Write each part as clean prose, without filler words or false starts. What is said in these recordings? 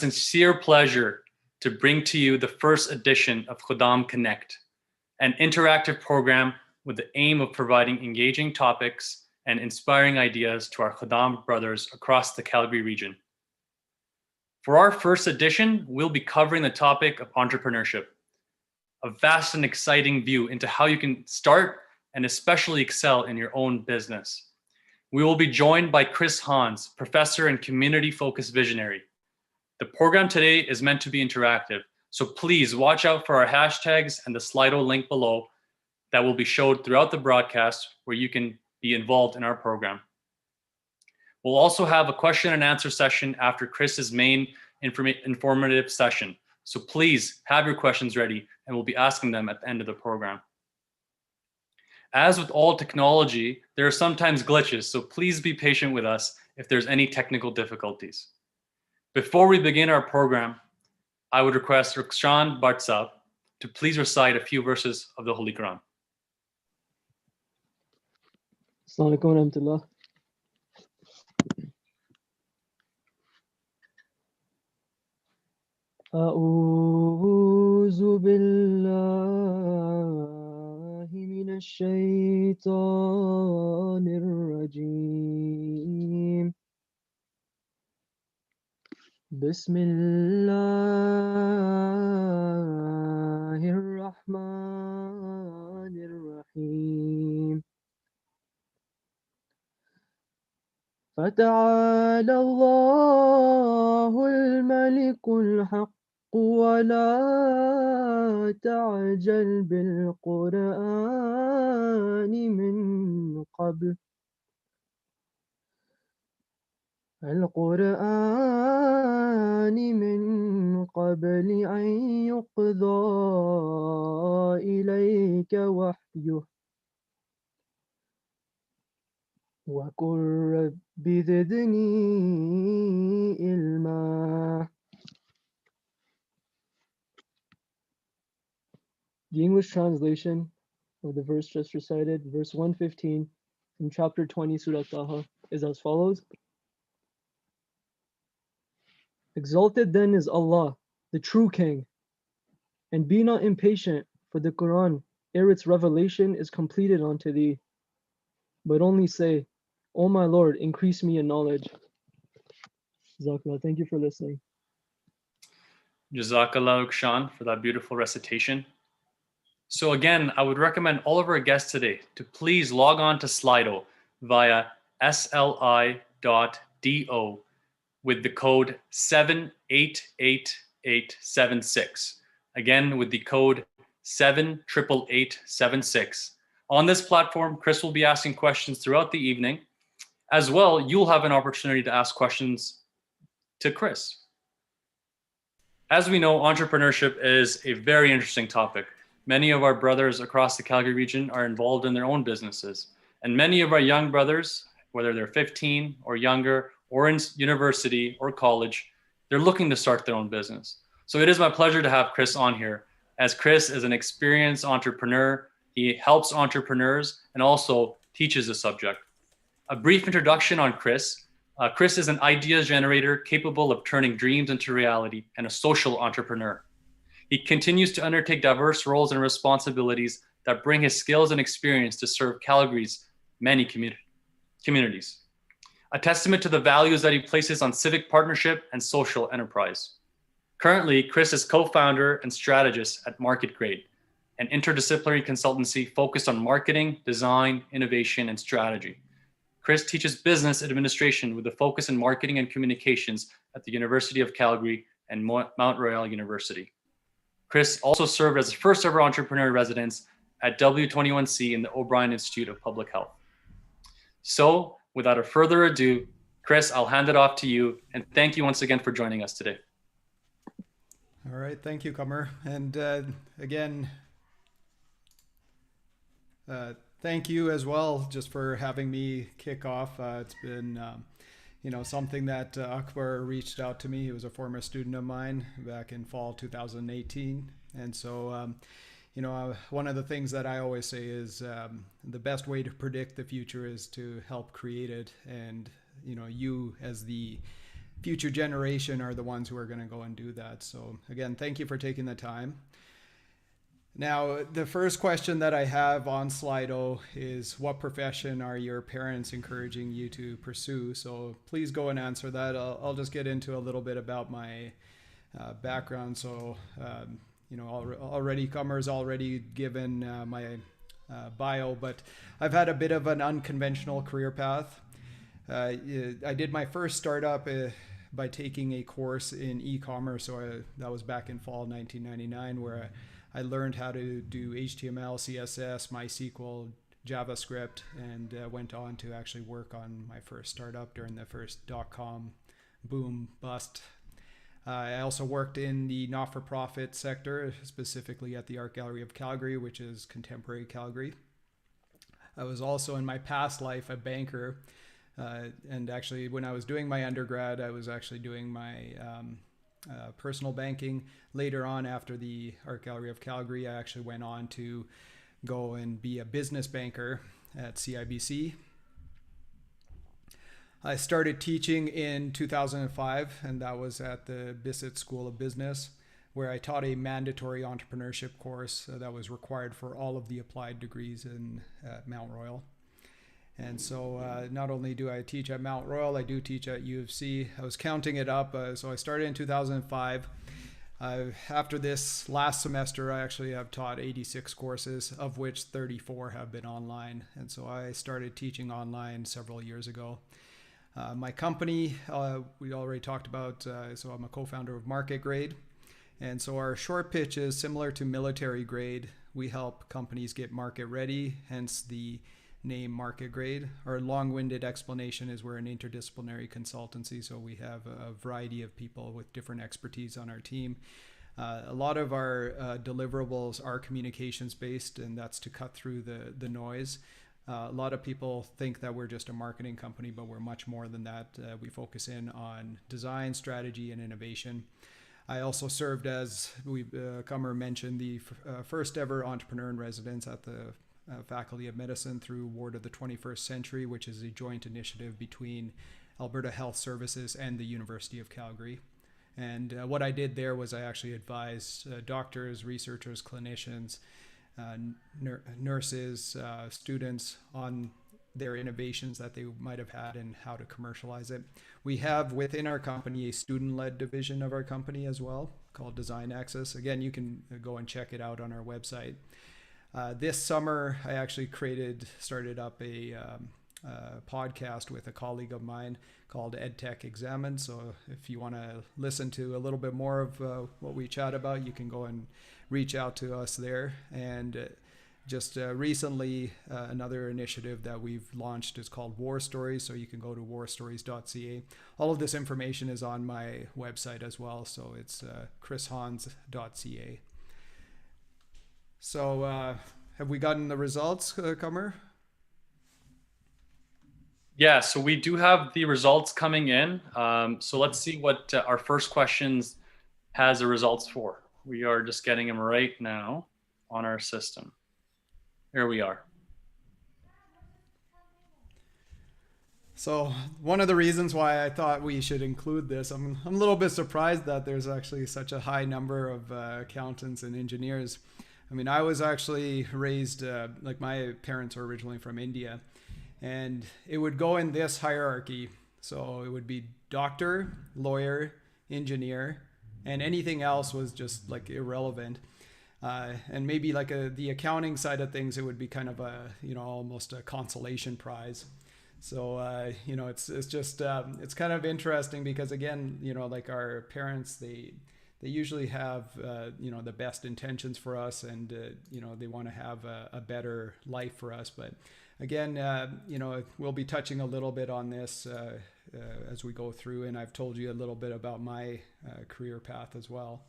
sincere pleasure to bring to you the first edition of Khuddam Connect, an interactive program with the aim of providing engaging topics and inspiring ideas to our Khuddam brothers across the Calgary region. For our first edition, we'll be covering the topic of entrepreneurship, a vast and exciting view into how you can start and especially excel in your own business. We will be joined by Chris Hans, professor and community-focused visionary. The program today is meant to be interactive, so please watch out for our hashtags and the Slido link below that will be showed throughout the broadcast where you can be involved in our program. We'll also have a question and answer session after Chris's main informative session. So please have your questions ready and we'll be asking them at the end of the program. As with all technology, there are sometimes glitches, so please be patient with us if there's any technical difficulties. Before we begin our program, I would request Rukshan Bartsab to please recite a few verses of the Holy Quran. Assalamu alaikum wa rahmatullah. أعوذ بالله من الشيطان الرجيم بسم الله الرحمن الرحيم فتعالى الله الملك الحق ولا تعجل بالقرآن من قبل أن يقضى إليك وحيه وقل رب زدني علما. The English translation of the verse just recited, verse 115 from chapter 20, Surah Taha, is as follows. Exalted then is Allah, the true King, and be not impatient for the Quran ere its revelation is completed unto thee, but only say, O my Lord, increase me in knowledge. Jazakallah. Thank you for listening. Jazakallah Rukshan for that beautiful recitation. So again, I would recommend all of our guests today to please log on to Slido via sli.do with the code 788876. Again, with the code 788876. On this platform, Chris will be asking questions throughout the evening. As well, you'll have an opportunity to ask questions to Chris. As we know, entrepreneurship is a very interesting topic. Many of our brothers across the Calgary region are involved in their own businesses. And many of our young brothers, whether they're 15 or younger, or in university or college, they're looking to start their own business. So it is my pleasure to have Chris on here, as Chris is an experienced entrepreneur. He helps entrepreneurs and also teaches the subject. A brief introduction on Chris. Chris is an ideas generator capable of turning dreams into reality and a social entrepreneur. He continues to undertake diverse roles and responsibilities that bring his skills and experience to serve Calgary's many communities. A testament to the values that he places on civic partnership and social enterprise. Currently, Chris is co-founder and strategist at Market Grade, an interdisciplinary consultancy focused on marketing, design, innovation, and strategy. Chris teaches business administration with a focus in marketing and communications at the University of Calgary and Mount Royal University. Chris also served as the first ever entrepreneur residence at W21C in the O'Brien Institute of Public Health. So, without further ado, Chris, I'll hand it off to you, and thank you once again for joining us today. All right, thank you, Kamer. And again, thank you as well just for having me kick off. It's been something that Akbar reached out to me. He was a former student of mine back in fall 2018. And so, one of the things that I always say is the best way to predict the future is to help create it. And, you as the future generation are the ones who are going to go and do that. So again, thank you for taking the time. Now, the first question that I have on Slido is, what profession are your parents encouraging you to pursue? So please go and answer that. I'll just get into a little bit about my background. So, already Kummer's already given my bio, but I've had a bit of an unconventional career path. I did my first startup by taking a course in e-commerce. So that was back in fall 1999, where I learned how to do HTML, CSS, MySQL, JavaScript, and went on to actually work on my first startup during the first .com boom bust. I also worked in the not-for-profit sector, specifically at the Art Gallery of Calgary, which is contemporary Calgary. I was also in my past life a banker, and actually when I was doing my undergrad, I was actually doing my personal banking. Later on, after the Art Gallery of Calgary, I actually went on to go and be a business banker at CIBC. I started teaching in 2005, and that was at the Bissett School of Business, where I taught a mandatory entrepreneurship course that was required for all of the applied degrees in Mount Royal. And so not only do I teach at Mount Royal, I do teach at U of C. I was counting it up. So I started in 2005. After this last semester, I actually have taught 86 courses, of which 34 have been online. And so I started teaching online several years ago. My company, we already talked about, so I'm a co-founder of Market Grade. And so our short pitch is similar to military grade. We help companies get market ready, hence the name Market Grade. Our long-winded explanation is we're an interdisciplinary consultancy, so we have a variety of people with different expertise on our team. A lot of our deliverables are communications based, and that's to cut through the noise. A lot of people think that we're just a marketing company, but we're much more than that. We focus in on design, strategy, and innovation. I also served as, Kummer mentioned, the first ever entrepreneur in residence at the Faculty of Medicine through Ward of the 21st Century, which is a joint initiative between Alberta Health Services and the University of Calgary. And what I did there was I actually advised doctors, researchers, clinicians, nurses, students on their innovations that they might have had and how to commercialize it. We have within our company a student-led division of our company as well called Design Access. Again, you can go and check it out on our website. This summer, I actually started up a podcast with a colleague of mine called EdTech Examined. So if you want to listen to a little bit more of what we chat about, you can go and reach out to us there. And just recently, another initiative that we've launched is called War Stories. So you can go to warstories.ca. All of this information is on my website as well. So it's chrishans.ca. So have we gotten the results, Kummer? Yeah, so we do have the results coming in. So let's see what our first questions has the results for. We are just getting them right now on our system. Here we are. So one of the reasons why I thought we should include this, I'm a little bit surprised that there's actually such a high number of accountants and engineers. I mean, I was actually raised, like my parents were originally from India, and it would go in this hierarchy. So it would be doctor, lawyer, engineer, and anything else was just like irrelevant. And maybe like the accounting side of things, it would be kind of a, almost a consolation prize. So, it's just, it's kind of interesting because again, like our parents, they usually have, the best intentions for us and, they want to have a better life for us. But again, we'll be touching a little bit on this as we go through. And I've told you a little bit about my career path as well.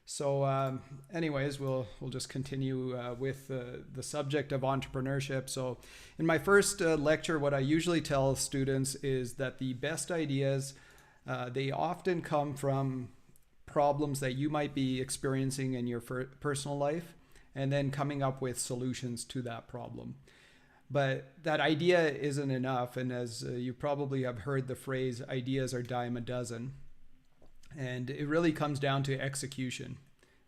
So anyways, we'll just continue with the subject of entrepreneurship. So in my first lecture, what I usually tell students is that the best ideas, they often come from problems that you might be experiencing in your personal life and then coming up with solutions to that problem. But that idea isn't enough. And as you probably have heard the phrase, ideas are dime a dozen. And it really comes down to execution.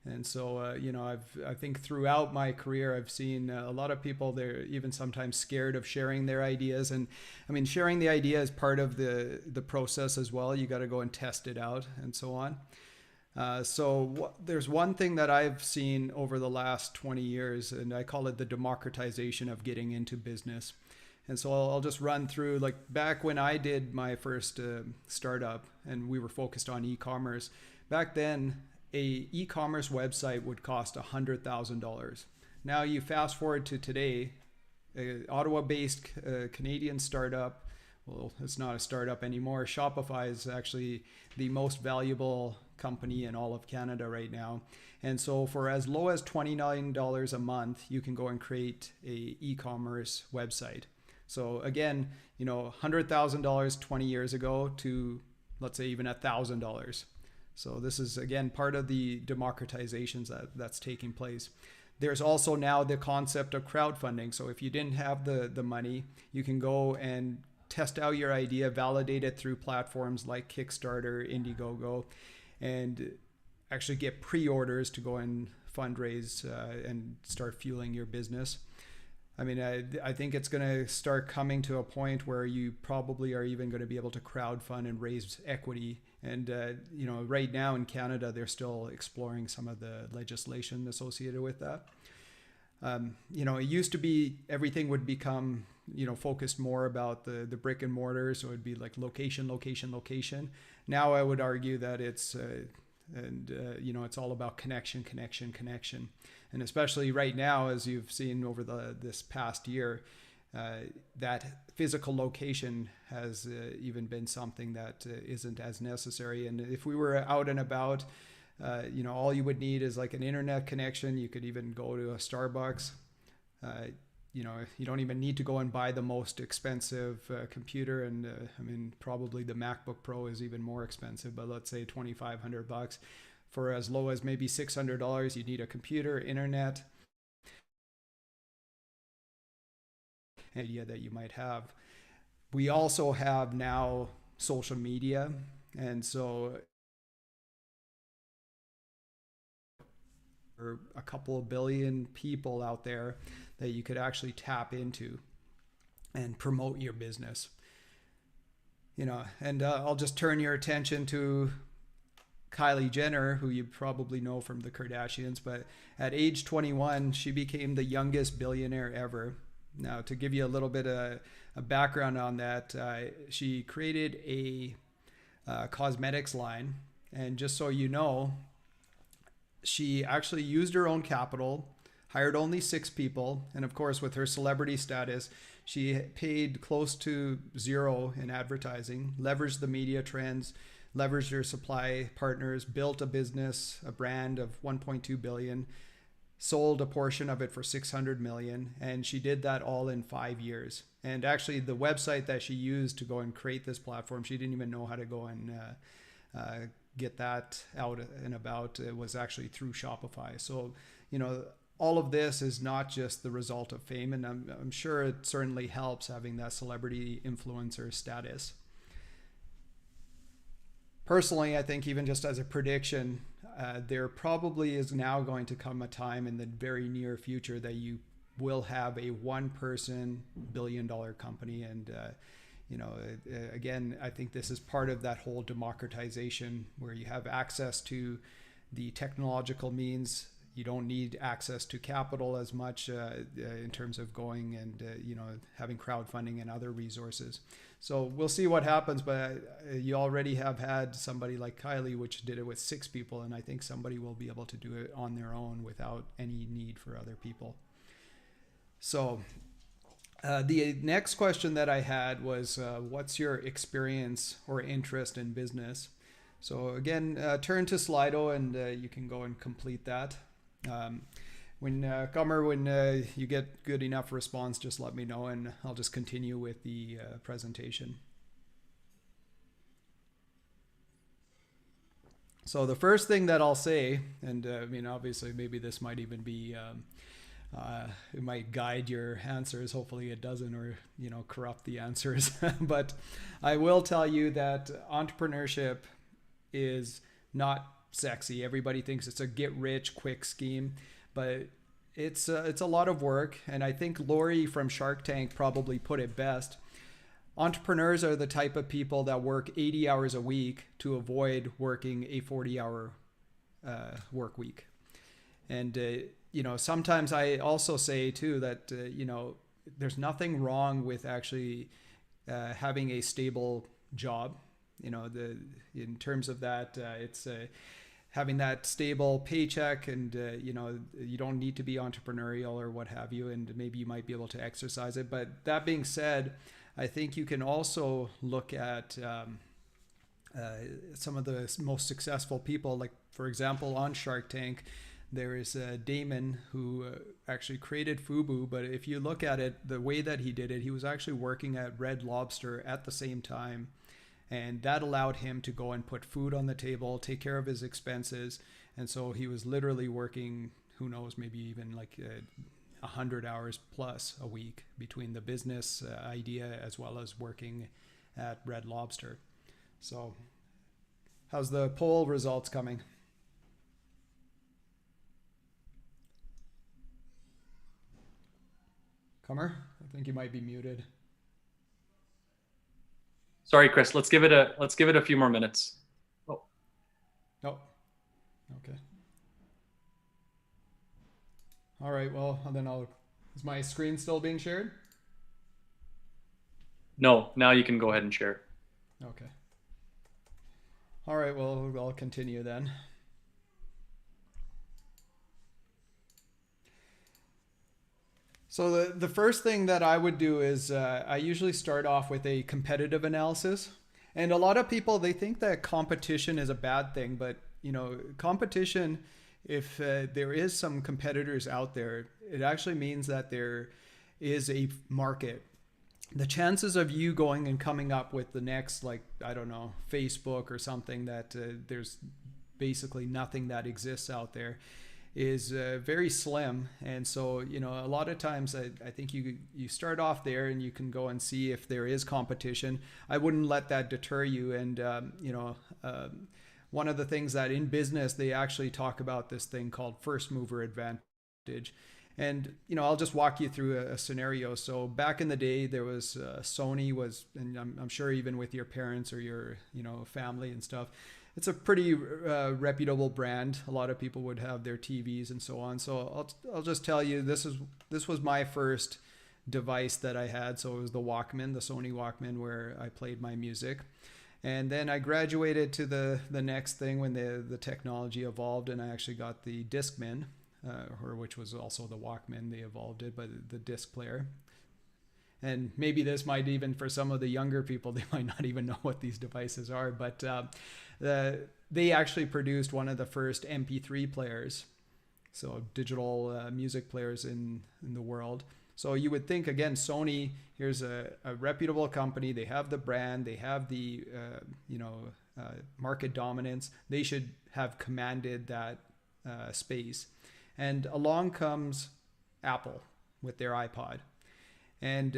And so, I think throughout my career, I've seen a lot of people, they're even sometimes scared of sharing their ideas. And I mean, sharing the idea is part of the process as well. You got to go and test it out and so on. There's one thing that I've seen over the last 20 years, and I call it the democratization of getting into business. And so I'll just run through, like back when I did my first startup and we were focused on e-commerce, back then a e-commerce website would cost $100,000. Now you fast forward to today, a Ottawa-based Canadian startup, well, it's not a startup anymore. Shopify is actually the most valuable company in all of Canada right now. And so for as low as $29 a month, you can go and create a e-commerce website. So again, $100,000 20 years ago to, let's say, even $1,000. So this is, again, part of the democratizations that's taking place. There's also now the concept of crowdfunding. So if you didn't have the money, you can go and test out your idea, validate it through platforms like Kickstarter, Indiegogo, and actually get pre-orders to go and fundraise and start fueling your business. I mean, I think it's going to start coming to a point where you probably are even going to be able to crowdfund and raise equity. And, right now in Canada, they're still exploring some of the legislation associated with that. It used to be everything would become, focused more about the brick and mortar. So it'd be like location, location, location. Now I would argue that it's, it's all about connection, connection, connection. And especially right now, as you've seen over this past year, that physical location has even been something that isn't as necessary. And if we were out and about, all you would need is like an internet connection. You could even go to a Starbucks. You don't even need to go and buy the most expensive computer. And probably the MacBook Pro is even more expensive, but let's say $2,500. For as low as maybe $600, you need a computer, internet, idea that you might have. We also have now social media, and so there are a couple of billion people out there that you could actually tap into and promote your business. And I'll just turn your attention to Kylie Jenner, who you probably know from the Kardashians, but at age 21, she became the youngest billionaire ever. Now, to give you a little bit of a background on that, she created a cosmetics line. And just so you know, she actually used her own capital, hired only 6 people. And of course, with her celebrity status, she paid close to zero in advertising, leveraged the media trends, leveraged her supply partners, built a business, a brand of 1.2 billion, sold a portion of it for 600 million. And she did that all in 5 years. And actually the website that she used to go and create this platform, she didn't even know how to go and get that out and about. It was actually through Shopify. So, all of this is not just the result of fame. And I'm sure it certainly helps having that celebrity influencer status. Personally, I think even just as a prediction, there probably is now going to come a time in the very near future that you will have a one-person billion-dollar company. And, again, I think this is part of that whole democratization where you have access to the technological means. You don't need access to capital as much in terms of going and, having crowdfunding and other resources. So we'll see what happens, but you already have had somebody like Kylie, which did it with 6 people. And I think somebody will be able to do it on their own without any need for other people. So the next question that I had was, what's your experience or interest in business? So again, turn to Slido and you can go and complete that. When you get good enough response, just let me know and I'll just continue with the presentation. So the first thing that I'll say, and obviously maybe this might even be it might guide your answers. Hopefully it doesn't, or, corrupt the answers. But I will tell you that entrepreneurship is not sexy. Everybody thinks it's a get rich quick scheme, but it's a lot of work. And I think Lori from Shark Tank probably put it best. Entrepreneurs are the type of people that work 80 hours a week to avoid working a 40-hour work week. And sometimes I also say too that there's nothing wrong with actually having a stable job. In terms of that, it's having that stable paycheck, and you don't need to be entrepreneurial or what have you, and maybe you might be able to exercise it. But that being said, I think you can also look at some of the most successful people, like for example on Shark Tank. There is Damon, who actually created Fubu, but if you look at it, the way that he did it, he was actually working at Red Lobster at the same time. And that allowed him to go and put food on the table, take care of his expenses. And so he was literally working, who knows, maybe even like 100 hours plus a week between the business idea as well as working at Red Lobster. So how's the poll results coming? Comer, I think you might be muted. Sorry, Chris. Let's give it a few more minutes. Oh, okay. All right. Well, then is my screen still being shared? No. Now you can go ahead and share. Okay. All right. Well, I'll continue then. So the first thing that I would do is I usually start off with a competitive analysis. And a lot of people, they think that competition is a bad thing, but competition, if there is some competitors out there, it actually means that there is a market. The chances of you going and coming up with the next, like, I don't know, Facebook or something that there's basically nothing that exists out there is very slim. And so, a lot of times I think you start off there and you can go and see if there is competition. I wouldn't let that deter you. And, one of the things that in business, they actually talk about this thing called first mover advantage. And, I'll just walk you through a scenario. So back in the day, there was Sony was, and I'm sure even with your parents or your, family and stuff, it's a pretty reputable brand. A lot of people would have their TVs and so on. So I'll just tell you, this was my first device that I had. So it was the Walkman, the Sony Walkman, where I played my music. And then I graduated to the next thing when the technology evolved, and I actually got the Discman, which was also the Walkman. They evolved it, but the disc player. And maybe this might even, for some of the younger people, they might not even know what these devices are, but they actually produced one of the first MP3 players, so digital music players in the world. So you would think, again, Sony, here's a reputable company. They have the brand, they have the market dominance. They should have commanded that space. And along comes Apple with their iPod. And,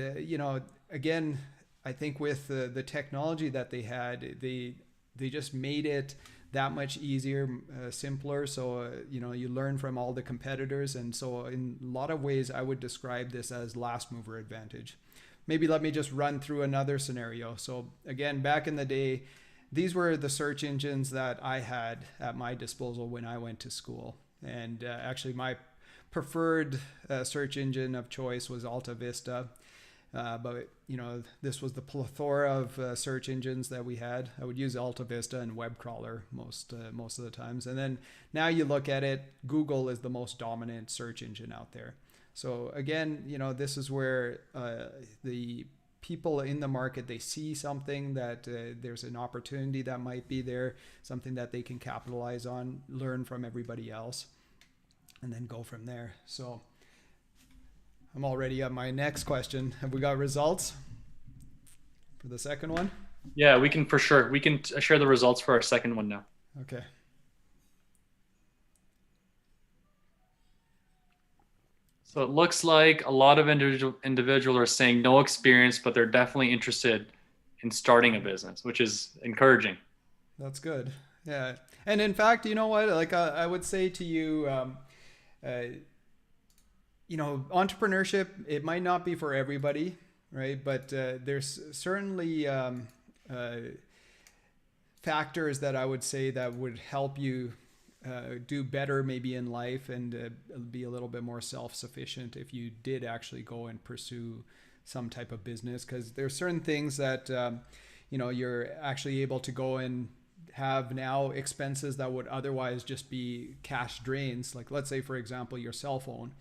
again, I think with the technology that they had, they just made it that much easier, simpler. So, you learn from all the competitors. And so in a lot of ways, I would describe this as last mover advantage. Maybe let me just run through another scenario. So again, back in the day, these were the search engines that I had at my disposal when I went to school. And actually my preferred search engine of choice was Alta Vista. But this was the plethora of search engines that we had. I would use Alta Vista and web crawler most of the times. And then now you look at it, Google is the most dominant search engine out there. So again, this is where the people in the market, they see something that there's an opportunity that might be there, something that they can capitalize on, learn from everybody else, and then go from there. So I'm already at my next question. Have we got results for the second one? Yeah, we can for sure. We can share the results for our second one now. Okay. So it looks like a lot of individuals are saying no experience, but they're definitely interested in starting a business, which is encouraging. That's good. Yeah. And in fact, you know what? Like I would say to you, uh, entrepreneurship, it might not be for everybody, right? But there's certainly uh, factors that I would say that would help you do better maybe in life and be a little bit more self-sufficient if you did actually go and pursue some type of business, because there's certain things that you're actually able to go and have now expenses that would otherwise just be cash drains, like let's say for example your cell phone,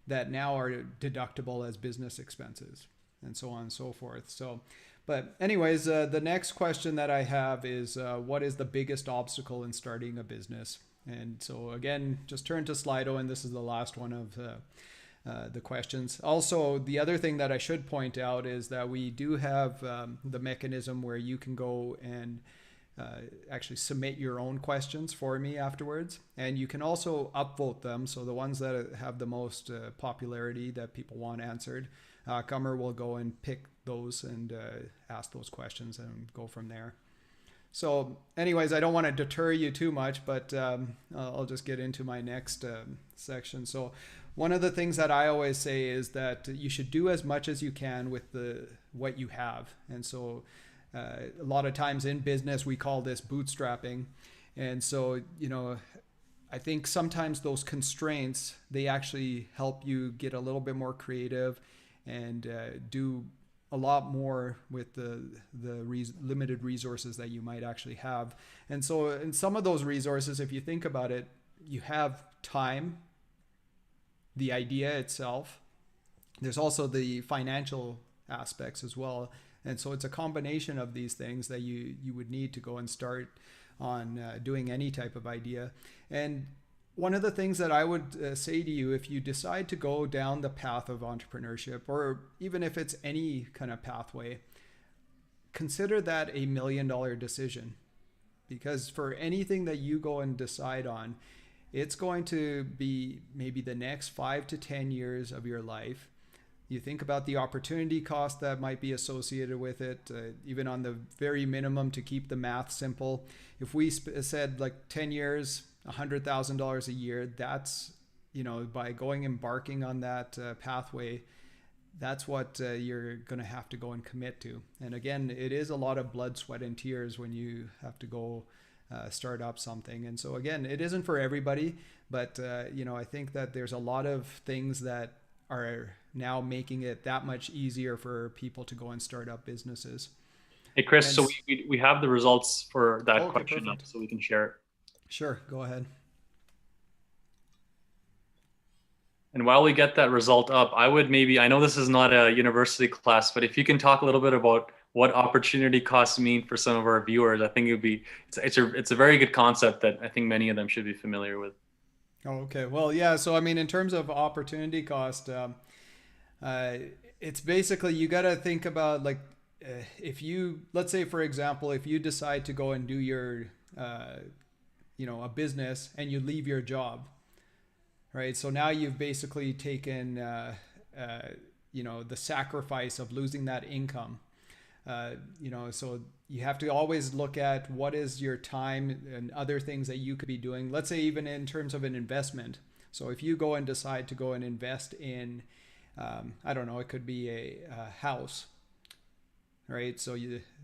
that now are deductible as business expenses, and so on and so forth. So but anyways, the next question that I have is what is the biggest obstacle in starting a business? And so again, just turn to Slido, and this is the last one of the questions. Also, the other thing that I should point out is that we do have the mechanism where you can go and actually submit your own questions for me afterwards. And you can also upvote them. So the ones that have the most popularity that people want answered, Comer will go and pick those and ask those questions and go from there. So anyways, I don't want to deter you too much, but I'll just get into my next section. So one of the things that I always say is that you should do as much as you can with what you have. And so a lot of times in business, we call this bootstrapping. And so, I think sometimes those constraints, they actually help you get a little bit more creative and do a lot more with the limited resources that you might actually have. And so in some of those resources, if you think about it, you have time, the idea itself. There's also the financial aspects as well. And so it's a combination of these things that you would need to go and start on doing any type of idea. And one of the things that I would say to you, if you decide to go down the path of entrepreneurship, or even if it's any kind of pathway, consider that $1 million decision. Because for anything that you go and decide on, it's going to be maybe the next 5 to 10 years of your life. You think about the opportunity cost that might be associated with it, even on the very minimum, to keep the math simple. If we said like 10 years, $100,000 a year, that's, by embarking on that pathway, that's what you're going to have to go and commit to. And again, it is a lot of blood, sweat, and tears when you have to go start up something. And so again, it isn't for everybody, but I think that there's a lot of things that are now making it that much easier for people to go and start up businesses. Hey, Chris, and so we have the results for that question up, so we can share it. Sure, go ahead. And while we get that result up, I know this is not a university class, but if you can talk a little bit about what opportunity costs mean for some of our viewers, I think it's a very good concept that I think many of them should be familiar with. Oh, okay. Well, yeah. So, I mean, in terms of opportunity cost, it's basically, you got to think about let's say, for example, if you decide to go and do your, a business and you leave your job, right? So now you've basically taken, the sacrifice of losing that income. So you have to always look at what is your time and other things that you could be doing. Let's say even in terms of an investment. So if you go and decide to go and invest in, I don't know, it could be a house, right? So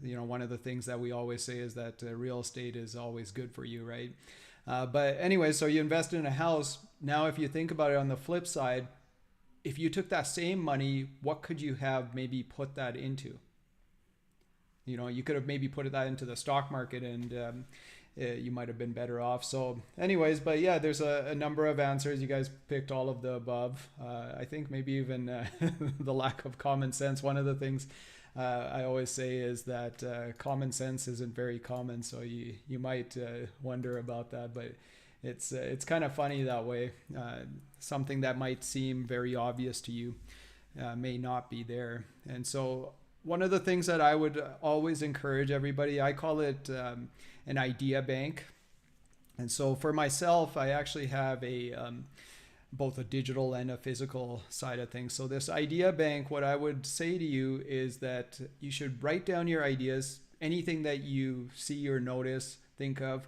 one of the things that we always say is that real estate is always good for you, right? But anyway, so you invest in a house. Now, if you think about it on the flip side, if you took that same money, what could you have maybe put that into? You could have maybe put that into the stock market, and you might have been better off. So anyways, but yeah, there's a number of answers. You guys picked all of the above. I think maybe even the lack of common sense. One of the things I always say is that common sense isn't very common. So you might wonder about that, but it's kind of funny that way. Something that might seem very obvious to you may not be there. And so one of the things that I would always encourage everybody, I call it an idea bank. And so for myself, I actually have both a digital and a physical side of things. So this idea bank, what I would say to you is that you should write down your ideas, anything that you see or notice, think of,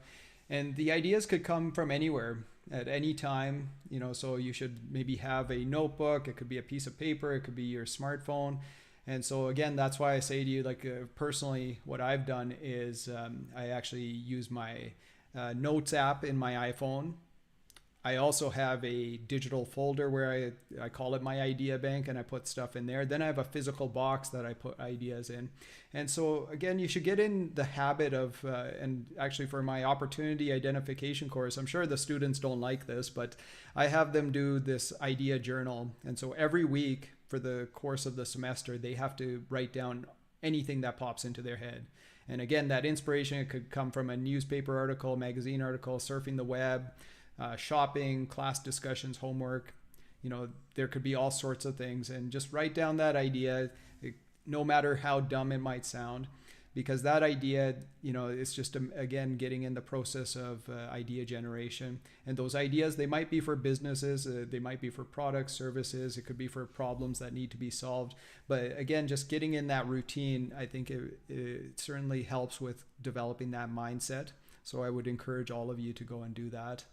and the ideas could come from anywhere at any time, so you should maybe have a notebook, it could be a piece of paper, it could be your smartphone. And so again, that's why I say to you, like personally, what I've done is I actually use my notes app in my iPhone. I also have a digital folder where I call it my idea bank, and I put stuff in there. Then I have a physical box that I put ideas in. And so again, you should get in the habit of, and actually for my opportunity identification course, I'm sure the students don't like this, but I have them do this idea journal. And so every week for the course of the semester, they have to write down anything that pops into their head. And again, that inspiration, it could come from a newspaper article, magazine article, surfing the web, shopping, class discussions, homework. There could be all sorts of things, and just write down that idea, no matter how dumb it might sound, because that idea, it's just again getting in the process of idea generation. And those ideas, they might be for businesses, they might be for products, services, it could be for problems that need to be solved. But again, just getting in that routine, I think it certainly helps with developing that mindset. So I would encourage all of you to go and do that.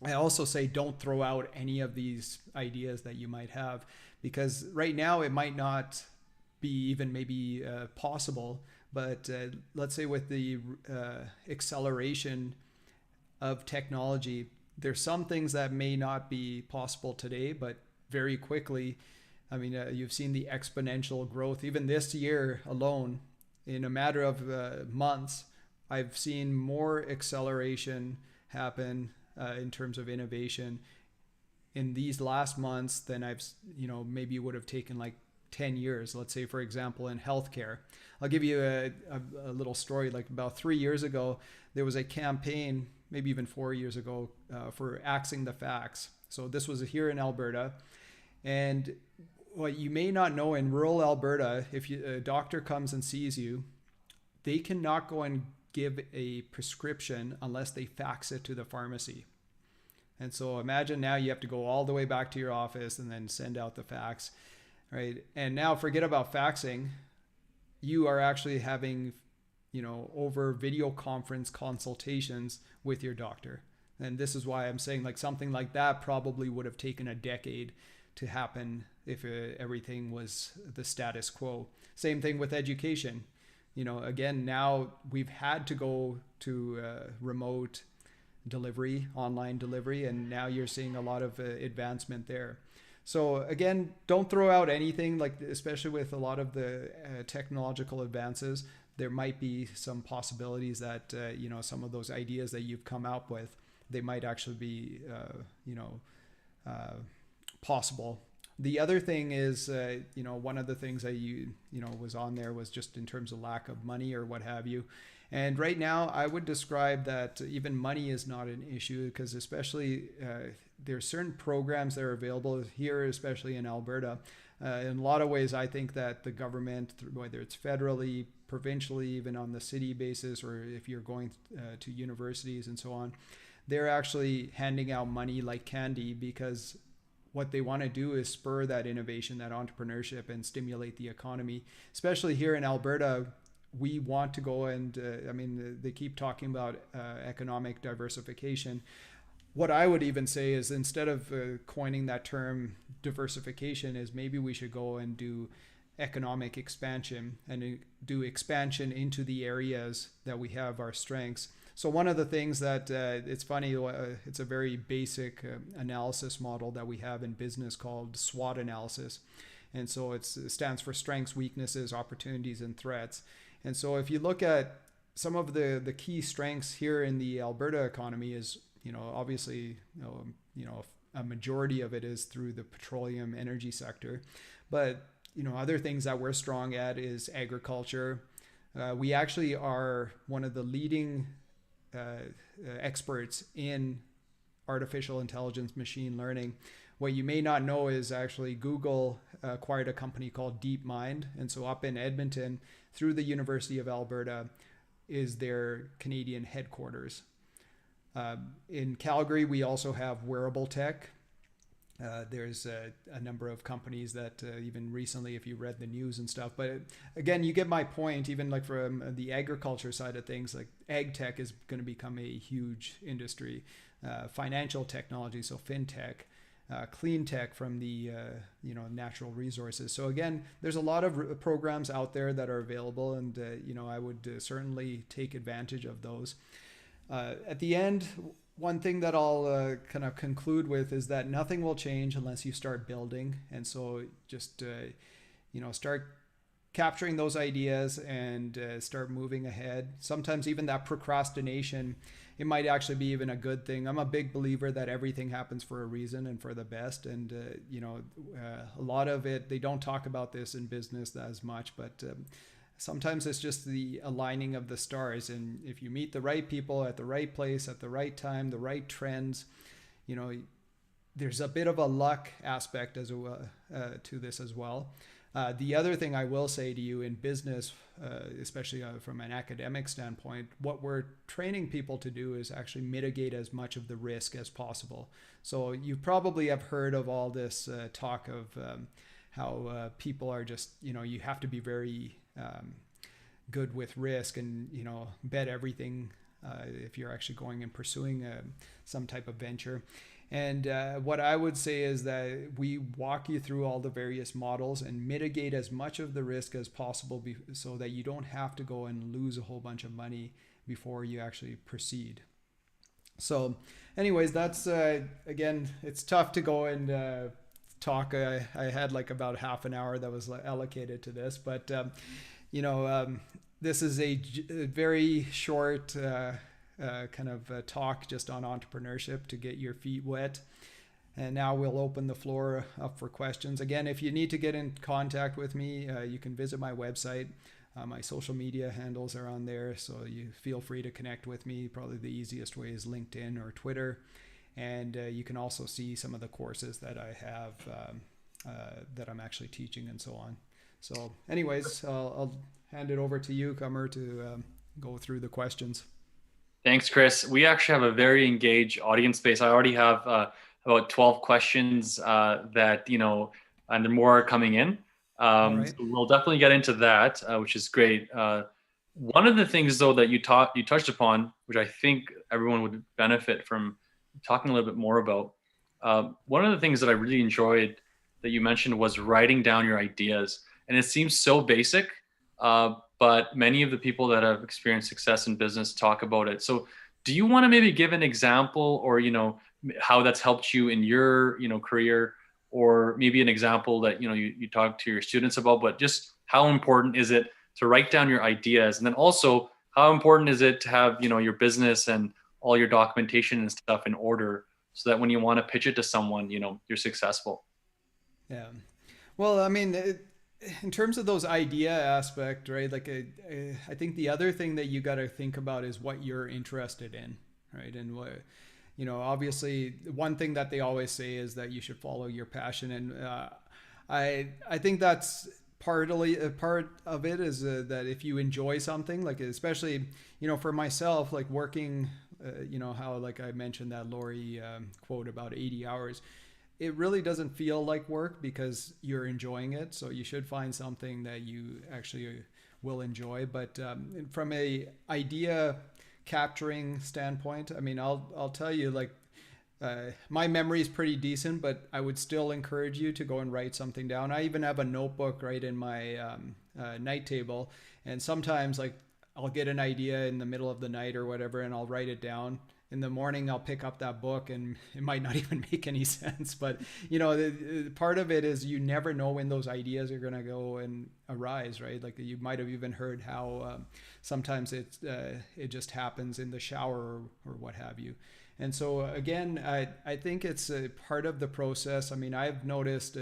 I also say don't throw out any of these ideas that you might have, because right now it might not be even maybe possible, but let's say with the acceleration of technology, there's some things that may not be possible today, but very quickly, I mean, you've seen the exponential growth. Even this year alone, in a matter of months, I've seen more acceleration happen in terms of innovation in these last months than I've, maybe would have taken like 10 years. Let's say, for example, in healthcare. I'll give you a little story. Like about 3 years ago, there was a campaign, maybe even 4 years ago, for axing the facts. So this was here in Alberta. And what you may not know, in rural Alberta, if a doctor comes and sees you, they cannot go and give a prescription unless they fax it to the pharmacy. And so imagine now you have to go all the way back to your office and then send out the fax, right? And now forget about faxing. You are actually having, over video conference consultations with your doctor. And this is why I'm saying like something like that probably would have taken a decade to happen if everything was the status quo. Same thing with education. Again, now we've had to go to remote delivery, online delivery, and now you're seeing a lot of advancement there. So again, don't throw out anything, like especially with a lot of the technological advances, there might be some possibilities that, some of those ideas that you've come up with, they might actually be, possible. The other thing is, one of the things that was on there was just in terms of lack of money or what have you. And right now, I would describe that even money is not an issue, because especially there are certain programs that are available here, especially in Alberta. In a lot of ways, I think that the government, whether it's federally, provincially, even on the city basis, or if you're going to universities and so on, they're actually handing out money like candy, because what they want to do is spur that innovation, that entrepreneurship, and stimulate the economy. Especially here in Alberta, we want to go and, they keep talking about economic diversification. What I would even say is, instead of coining that term diversification, is maybe we should go and do economic expansion, and do expansion into the areas that we have our strengths. So one of the things that it's funny, it's a very basic analysis model that we have in business called SWOT analysis. And so it stands for strengths, weaknesses, opportunities, and threats. And so if you look at some of the key strengths here in the Alberta economy is, obviously, a majority of it is through the petroleum energy sector. But, other things that we're strong at is agriculture. We actually are one of the leading experts in artificial intelligence, machine learning. What you may not know is actually Google acquired a company called DeepMind. And so up in Edmonton, through the University of Alberta, is their Canadian headquarters. In Calgary, we also have Wearable Tech. There's a number of companies that even recently, if you read the news and stuff, but again, you get my point. Even like from the agriculture side of things, like ag tech is going to become a huge industry. Financial technology, so fintech, clean tech from the natural resources. So again, there's a lot of programs out there that are available, and I would certainly take advantage of those. At the end, one thing that I'll kind of conclude with is that nothing will change unless you start building. And so just, start capturing those ideas and start moving ahead. Sometimes even that procrastination, it might actually be even a good thing. I'm a big believer that everything happens for a reason and for the best. And, a lot of it, they don't talk about this in business as much, but sometimes it's just the aligning of the stars. And if you meet the right people at the right place at the right time, the right trends, there's a bit of a luck aspect as to this as well. The other thing I will say to you in business, especially from an academic standpoint, what we're training people to do is actually mitigate as much of the risk as possible. So you probably have heard of all this talk of how people are just, you have to be very good with risk and, bet everything if you're actually going and pursuing some type of venture. And what I would say is that we walk you through all the various models and mitigate as much of the risk as possible so that you don't have to go and lose a whole bunch of money before you actually proceed. So anyways, that's, again, it's tough to go and talk. I had like about half an hour that was allocated to this, but, this is a very short kind of talk just on entrepreneurship to get your feet wet. And now we'll open the floor up for questions. Again, if you need to get in contact with me, you can visit my website. My social media handles are on there, so you feel free to connect with me. Probably the easiest way is LinkedIn or Twitter. And you can also see some of the courses that I have that I'm actually teaching and so on. So anyways, I'll hand it over to you, Kumar, to go through the questions. Thanks, Chris. We actually have a very engaged audience base. I already have about 12 questions and there more are coming in. Right. So we'll definitely get into that, which is great. One of the things, though, that you touched upon, which I think everyone would benefit from talking a little bit more about, one of the things that I really enjoyed that you mentioned was writing down your ideas. And it seems so basic, but many of the people that have experienced success in business talk about it. So do you want to maybe give an example or, how that's helped you in your, career, or maybe an example that, you talk to your students about, but just how important is it to write down your ideas? And then also how important is it to have, your business and all your documentation and stuff in order so that when you want to pitch it to someone, you're successful? Yeah. Well, I mean, in terms of those idea aspect, right? Like, I think the other thing that you got to think about is what you're interested in, right? And what, obviously one thing that they always say is that you should follow your passion. And I think that's partly a part of it is that if you enjoy something, like especially, for myself, like working, how, like I mentioned that Lori quote about 80 hours, it really doesn't feel like work because you're enjoying it. So you should find something that you actually will enjoy. But from a idea capturing standpoint, I mean, I'll tell you, like, my memory is pretty decent, but I would still encourage you to go and write something down. I even have a notebook right in my night table. And sometimes, like, I'll get an idea in the middle of the night or whatever, and I'll write it down. In the morning, I'll pick up that book and it might not even make any sense. But, part of it is you never know when those ideas are going to go and arise, right? Like you might have even heard how sometimes it just happens in the shower or what have you. And so, again, I think it's a part of the process. I mean, I've noticed,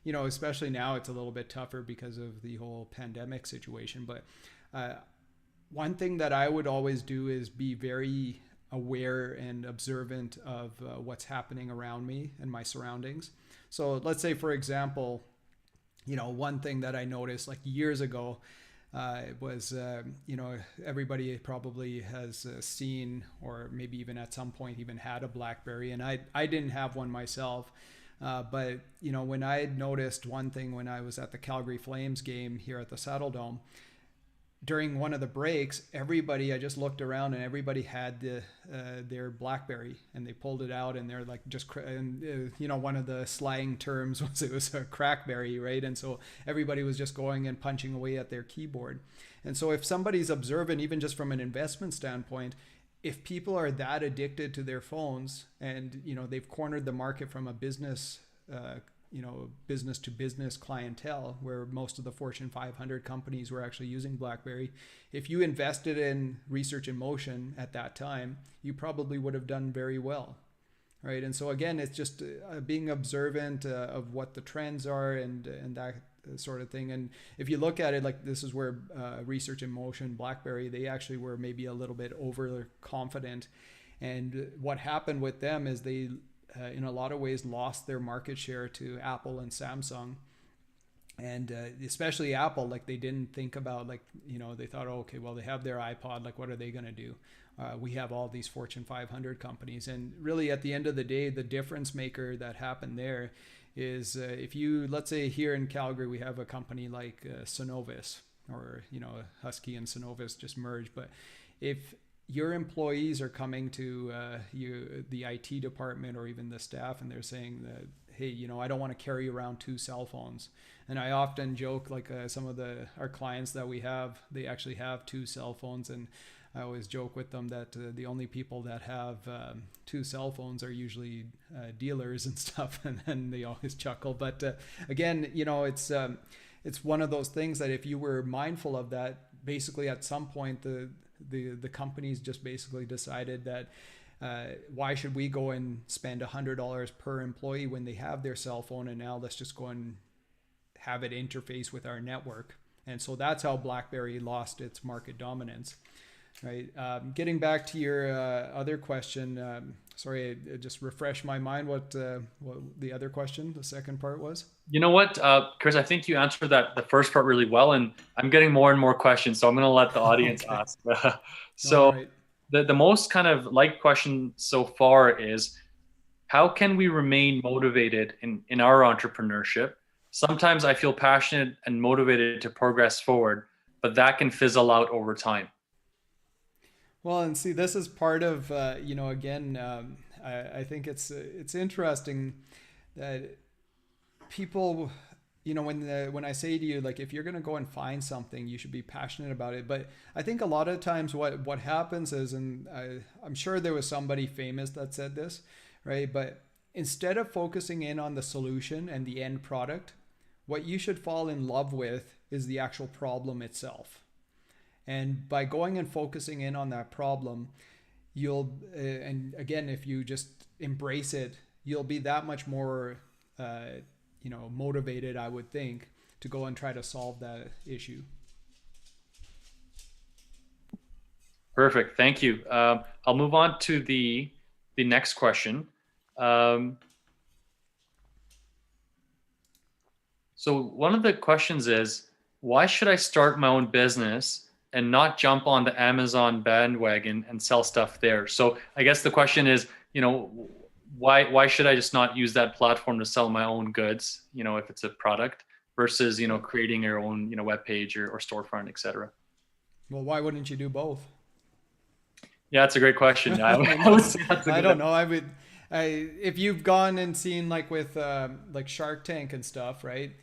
especially now it's a little bit tougher because of the whole pandemic situation. But one thing that I would always do is be very aware and observant of what's happening around me and my surroundings. So let's say, for example, one thing that I noticed like years ago, It was, everybody probably has seen, or maybe even at some point even had a BlackBerry, and I didn't have one myself. But when I had noticed one thing when I was at the Calgary Flames game here at the Saddle Dome, during one of the breaks, I just looked around and everybody had their BlackBerry, and they pulled it out and they're like one of the slang terms was it was a crackberry, right? And so everybody was just going and punching away at their keyboard. And so if somebody's observant, even just from an investment standpoint, if people are that addicted to their phones and they've cornered the market from a business business to business clientele, where most of the Fortune 500 companies were actually using BlackBerry. If you invested in Research in Motion at that time, you probably would have done very well, right? And so again, it's just being observant of what the trends are and that sort of thing. And if you look at it, like this is where Research in Motion, BlackBerry, they actually were maybe a little bit overconfident. And what happened with them is they in a lot of ways lost their market share to Apple and Samsung. And especially Apple, like they didn't think about they thought, oh, okay, well, they have their iPod, like what are they going to do? We have all these Fortune 500 companies. And really at the end of the day, the difference maker that happened there is if you, let's say here in Calgary, we have a company like Synovus, or Husky and Synovus just merged. But if your employees are coming to the IT department or even the staff, and they're saying that, hey, I don't want to carry around 2 cell phones. And I often joke, like some of our clients that we have, they actually have 2 cell phones. And I always joke with them that the only people that have 2 cell phones are usually dealers and stuff. And then they always chuckle. But again, it's one of those things that if you were mindful of that, basically at some point, the companies just basically decided that why should we go and spend $100 per employee when they have their cell phone, and now let's just go and have it interface with our network. And so that's how BlackBerry lost its market dominance, right? Getting back to your other question, sorry, it just refreshed my mind what the other question, the second part was. You know what, Chris, I think you answered the first part really well, and I'm getting more and more questions, so I'm going to let the audience Okay. ask. So right. the most kind of liked question so far is, how can we remain motivated in our entrepreneurship? Sometimes I feel passionate and motivated to progress forward, but that can fizzle out over time. Well, and see, this is part of, again, I think it's interesting that people, when I say to you, like, if you're going to go and find something, you should be passionate about it. But I think a lot of times what happens is, and I'm sure there was somebody famous that said this, right? But instead of focusing in on the solution and the end product, what you should fall in love with is the actual problem itself. And by going and focusing in on that problem, you'll, and again, if you just embrace it, you'll be that much more, motivated, I would think, to go and try to solve that issue. Perfect. Thank you. I'll move on to the next question. So one of the questions is, why should I start my own business and not jump on the Amazon bandwagon and sell stuff there? So I guess the question is, why should I just not use that platform to sell my own goods, if it's a product, versus, creating your own, web page or storefront, etc. Well, why wouldn't you do both? Yeah, that's a great question. I don't know. If you've gone and seen like with like Shark Tank and stuff, right?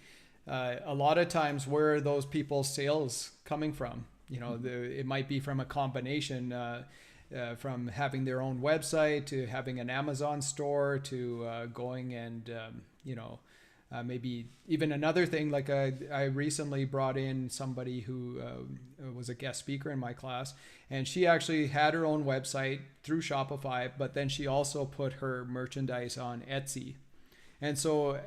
A lot of times, where are those people's sales coming from? It might be from a combination, from having their own website to having an Amazon store to going and, maybe even another thing, like I recently brought in somebody who was a guest speaker in my class, and she actually had her own website through Shopify, but then she also put her merchandise on Etsy. And so,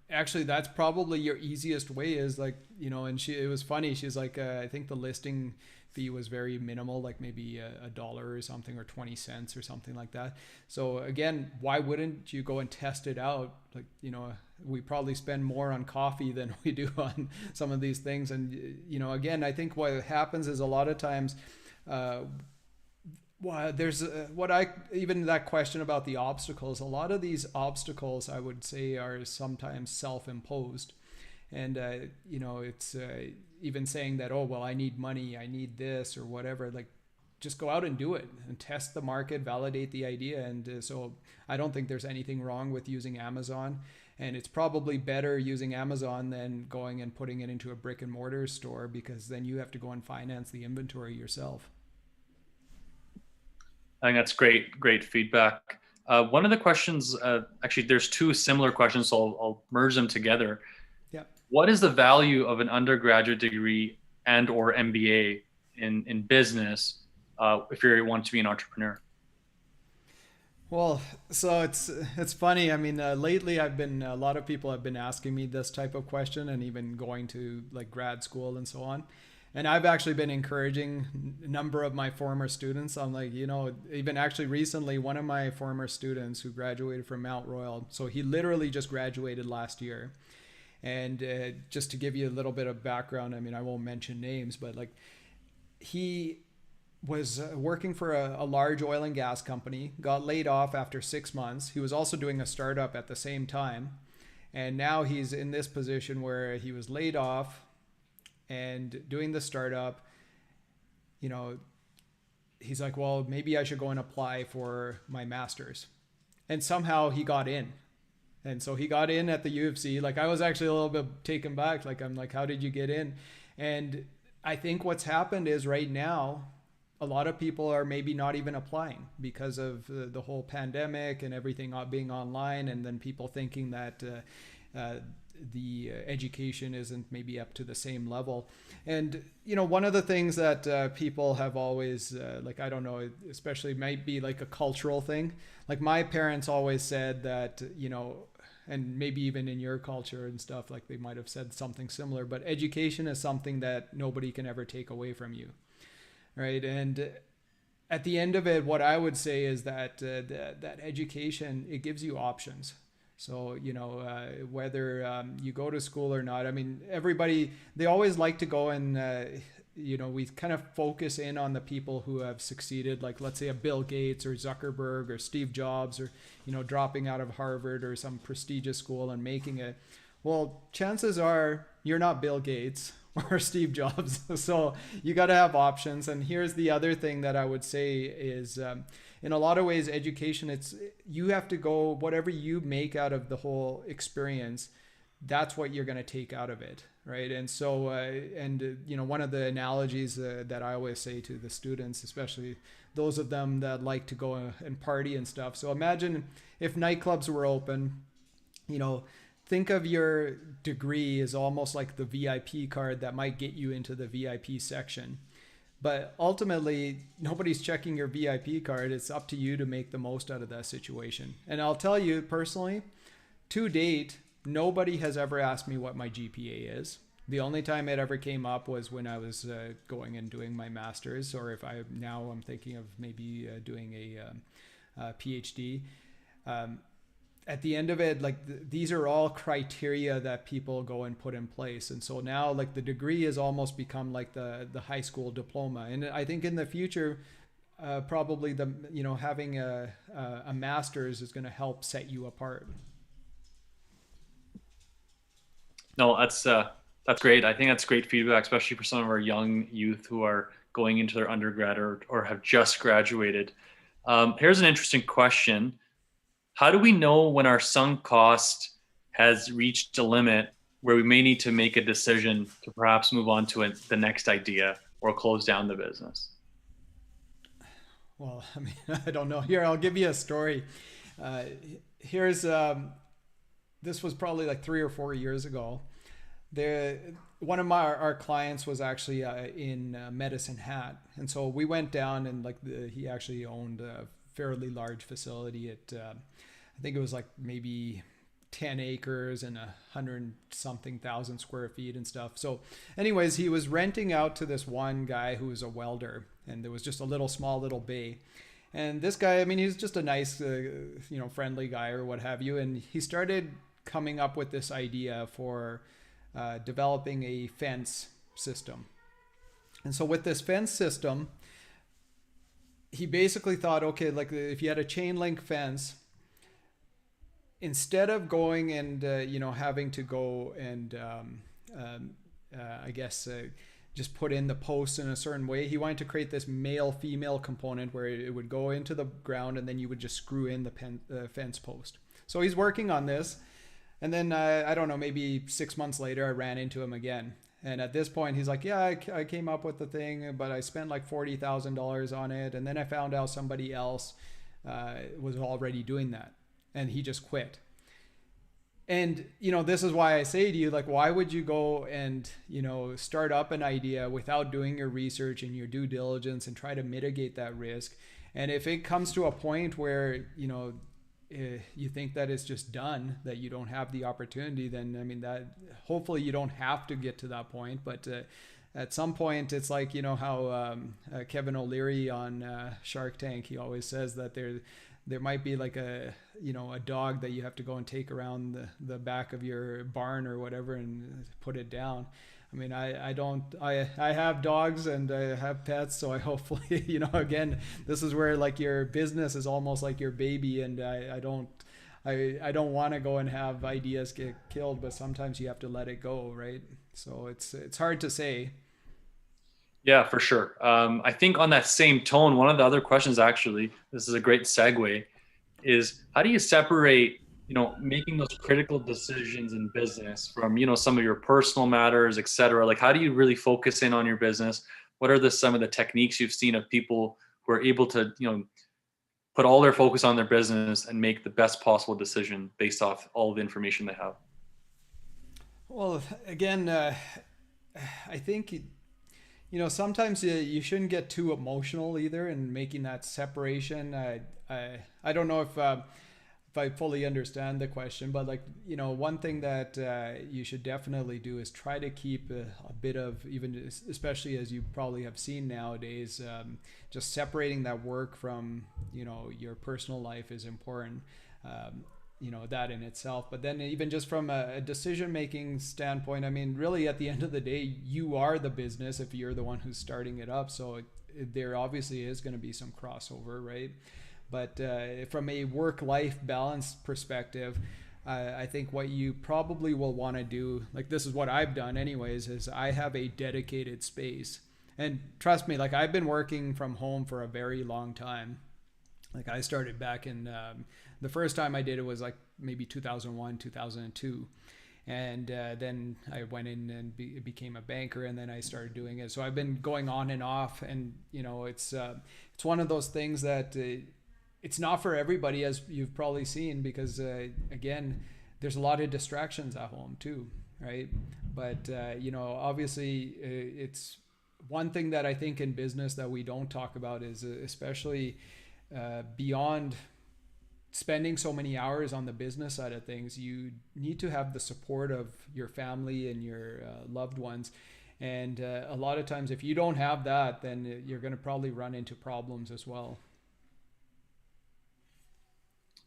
actually that's probably your easiest way is like, and it was funny. She's like, I think the listing fee was very minimal, like maybe a dollar or something, or 20 cents or something like that. So again, why wouldn't you go and test it out? Like, you know, we probably spend more on coffee than we do on some of these things. And, you know, again, I think what happens is a lot of times, well, there's even that question about the obstacles. A lot of these obstacles, I would say, are sometimes self-imposed. And, you know, it's even saying that, oh, well, I need money, I need this or whatever. Like, just go out and do it and test the market, validate the idea. And so I don't think there's anything wrong with using Amazon. And it's probably better using Amazon than going and putting it into a brick and mortar store, because then you have to go and finance the inventory yourself. I think that's great feedback. One of the questions, actually, there's two similar questions, so I'll merge them together. Yeah. What is the value of an undergraduate degree and or MBA in business if you want to be an entrepreneur? Well, so it's funny. I mean, lately a lot of people have been asking me this type of question, and even going to like grad school and so on. And I've actually been encouraging a number of my former students. I'm like, you know, even actually recently, one of my former students who graduated from Mount Royal, so he literally just graduated last year. And just to give you a little bit of background, I mean, I won't mention names, but like he was working for a large oil and gas company, got laid off after 6 months. He was also doing a startup at the same time. And now he's in this position where he was laid off and doing the startup. You know, he's like, well, maybe I should go and apply for my master's. And somehow he got in. And so he got in at the U of C. Like, I was actually a little bit taken back. Like, I'm like, how did you get in? And I think what's happened is right now, a lot of people are maybe not even applying because of the whole pandemic and everything being online. And then people thinking that the education isn't maybe up to the same level. And, you know, one of the things that people have always, like, I don't know, especially might be like a cultural thing. Like, my parents always said that, you know, and maybe even in your culture and stuff, like they might have said something similar, but education is something that nobody can ever take away from you. Right. And at the end of it, what I would say is that that education, it gives you options. So, you know, whether you go to school or not, I mean, everybody, they always like to go and, you know, we kind of focus in on the people who have succeeded, like let's say a Bill Gates or Zuckerberg or Steve Jobs, or, you know, dropping out of Harvard or some prestigious school and making it. Well, chances are you're not Bill Gates or Steve Jobs. So you got to have options. And here's the other thing that I would say is, in a lot of ways, education, you have to go, whatever you make out of the whole experience, that's what you're going to take out of it. Right. And so, you know, one of the analogies that I always say to the students, especially those of them that like to go and party and stuff. So imagine if nightclubs were open, you know, think of your degree as almost like the VIP card that might get you into the VIP section. But ultimately, nobody's checking your VIP card. It's up to you to make the most out of that situation. And I'll tell you personally, to date, nobody has ever asked me what my GPA is. The only time it ever came up was when I was going and doing my master's, or if I'm thinking of maybe doing a PhD. At the end of it, like these are all criteria that people go and put in place. And so now like the degree has almost become like the high school diploma. And I think in the future, probably having a master's is going to help set you apart. No, that's great. I think that's great feedback, especially for some of our young youth who are going into their undergrad or have just graduated. Here's an interesting question. How do we know when our sunk cost has reached a limit where we may need to make a decision to perhaps move on to the next idea or close down the business? Well, I mean, I don't know. Here, I'll give you a story. This was probably like 3 or 4 years ago. One of our clients was actually in Medicine Hat. And so we went down and he actually owned a fairly large facility at, I think it was like maybe 10 acres and 100-something-thousand square feet and stuff. So anyways, he was renting out to this one guy who was a welder, and there was just a small little bay. And this guy, I mean, he's just a nice, friendly guy or what have you. And he started coming up with this idea for developing a fence system. And so with this fence system, he basically thought, okay, like if you had a chain link fence, instead of going and having to go and just put in the posts in a certain way, he wanted to create this male female component where it would go into the ground and then you would just screw in the fence post. So he's working on this, and then I don't know, maybe 6 months later I ran into him again. And at this point, he's like, yeah, I came up with the thing, but I spent like $40,000 on it. And then I found out somebody else was already doing that. And he just quit. And, this is why I say to you, like, why would you go and, start up an idea without doing your research and your due diligence and try to mitigate that risk? And if it comes to a point where, you think that it's just done, that you don't have the opportunity, then I mean, that hopefully you don't have to get to that point, but at some point it's like, how Kevin O'Leary on Shark Tank, he always says that there might be like a dog that you have to go and take around the back of your barn or whatever and put it down. I mean, I have dogs and I have pets, so I hopefully, again, this is where like your business is almost like your baby, and I don't want to go and have ideas get killed, but sometimes you have to let it go, right? So it's hard to say. Yeah, for sure. I think on that same tone, one of the other questions, actually, this is a great segue, is how do you separate making those critical decisions in business from, some of your personal matters, et cetera? Like, how do you really focus in on your business? What are some of the techniques you've seen of people who are able to, put all their focus on their business and make the best possible decision based off all the information they have? Well, again, I think, sometimes you shouldn't get too emotional either in making that separation. I don't know if I fully understand the question, but like, one thing that you should definitely do is try to keep a bit of, even especially as you probably have seen nowadays, just separating that work from, your personal life is important, that in itself. But then even just from a decision-making standpoint, I mean, really at the end of the day, you are the business if you're the one who's starting it up. So there obviously is going to be some crossover, right? But from a work-life balance perspective, I think what you probably will want to do, like this is what I've done anyways, is I have a dedicated space. And trust me, like I've been working from home for a very long time. Like I started back in, the first time I did it was like maybe 2001, 2002. And then I went in and became a banker, and then I started doing it. So I've been going on and off, and it's one of those things that it's not for everybody, as you've probably seen, because again, there's a lot of distractions at home too, right? But obviously, it's one thing that I think in business that we don't talk about is especially beyond spending so many hours on the business side of things, you need to have the support of your family and your loved ones. And a lot of times, if you don't have that, then you're going to probably run into problems as well.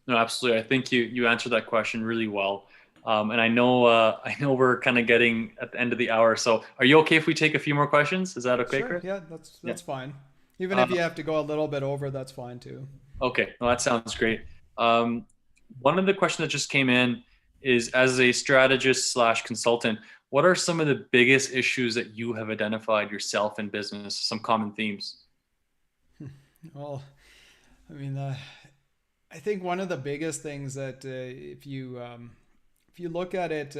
No, absolutely. I think you answered that question really well. And I know we're kind of getting at the end of the hour. So are you okay if we take a few more questions? Is that okay, Sure. Chris? Yeah, that's fine. Even if you have to go a little bit over, that's fine too. Okay. No, that sounds great. One of the questions that just came in is, as a strategist / consultant, what are some of the biggest issues that you have identified yourself in business? Some common themes? Well, I mean, I think one of the biggest things that if you look at it,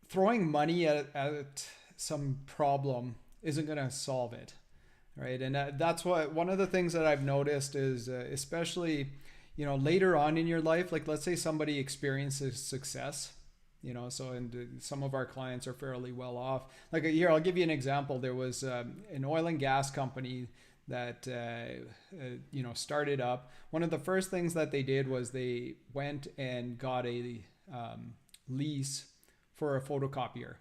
throwing money at some problem isn't going to solve it, right? And that's what one of the things that I've noticed is, especially later on in your life, like let's say somebody experiences success, so and some of our clients are fairly well off. Like here, I'll give you an example. There was an oil and gas company that started up, one of the first things that they did was they went and got a lease for a photocopier.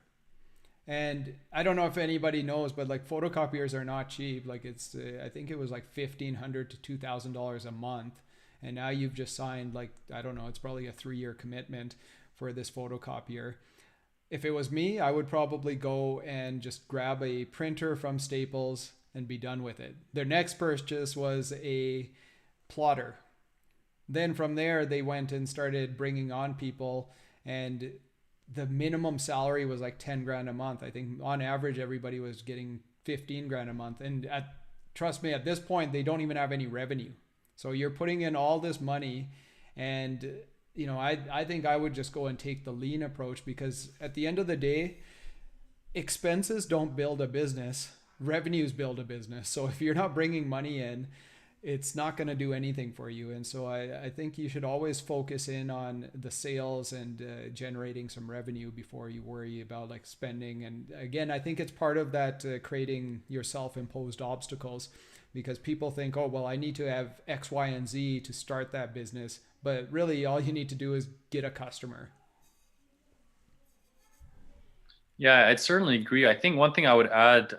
And I don't know if anybody knows, but like photocopiers are not cheap. Like it's, I think it was like $1,500 to $2,000 a month. And now you've just signed like, I don't know, it's probably a 3-year commitment for this photocopier. If it was me, I would probably go and just grab a printer from Staples and be done with it. Their next purchase was a plotter. Then from there, they went and started bringing on people, and the minimum salary was like 10 grand a month. I think on average, everybody was getting 15 grand a month. And trust me, at this point, they don't even have any revenue. So you're putting in all this money, and I think I would just go and take the lean approach, because at the end of the day, expenses don't build a business, revenues build a business. So if you're not bringing money in, it's not going to do anything for you. And so I think you should always focus in on the sales and generating some revenue before you worry about like spending. And again, I think it's part of that creating your self-imposed obstacles, because people think, oh, well, I need to have X, Y, and Z to start that business. But really all you need to do is get a customer. Yeah, I'd certainly agree. I think one thing I would add,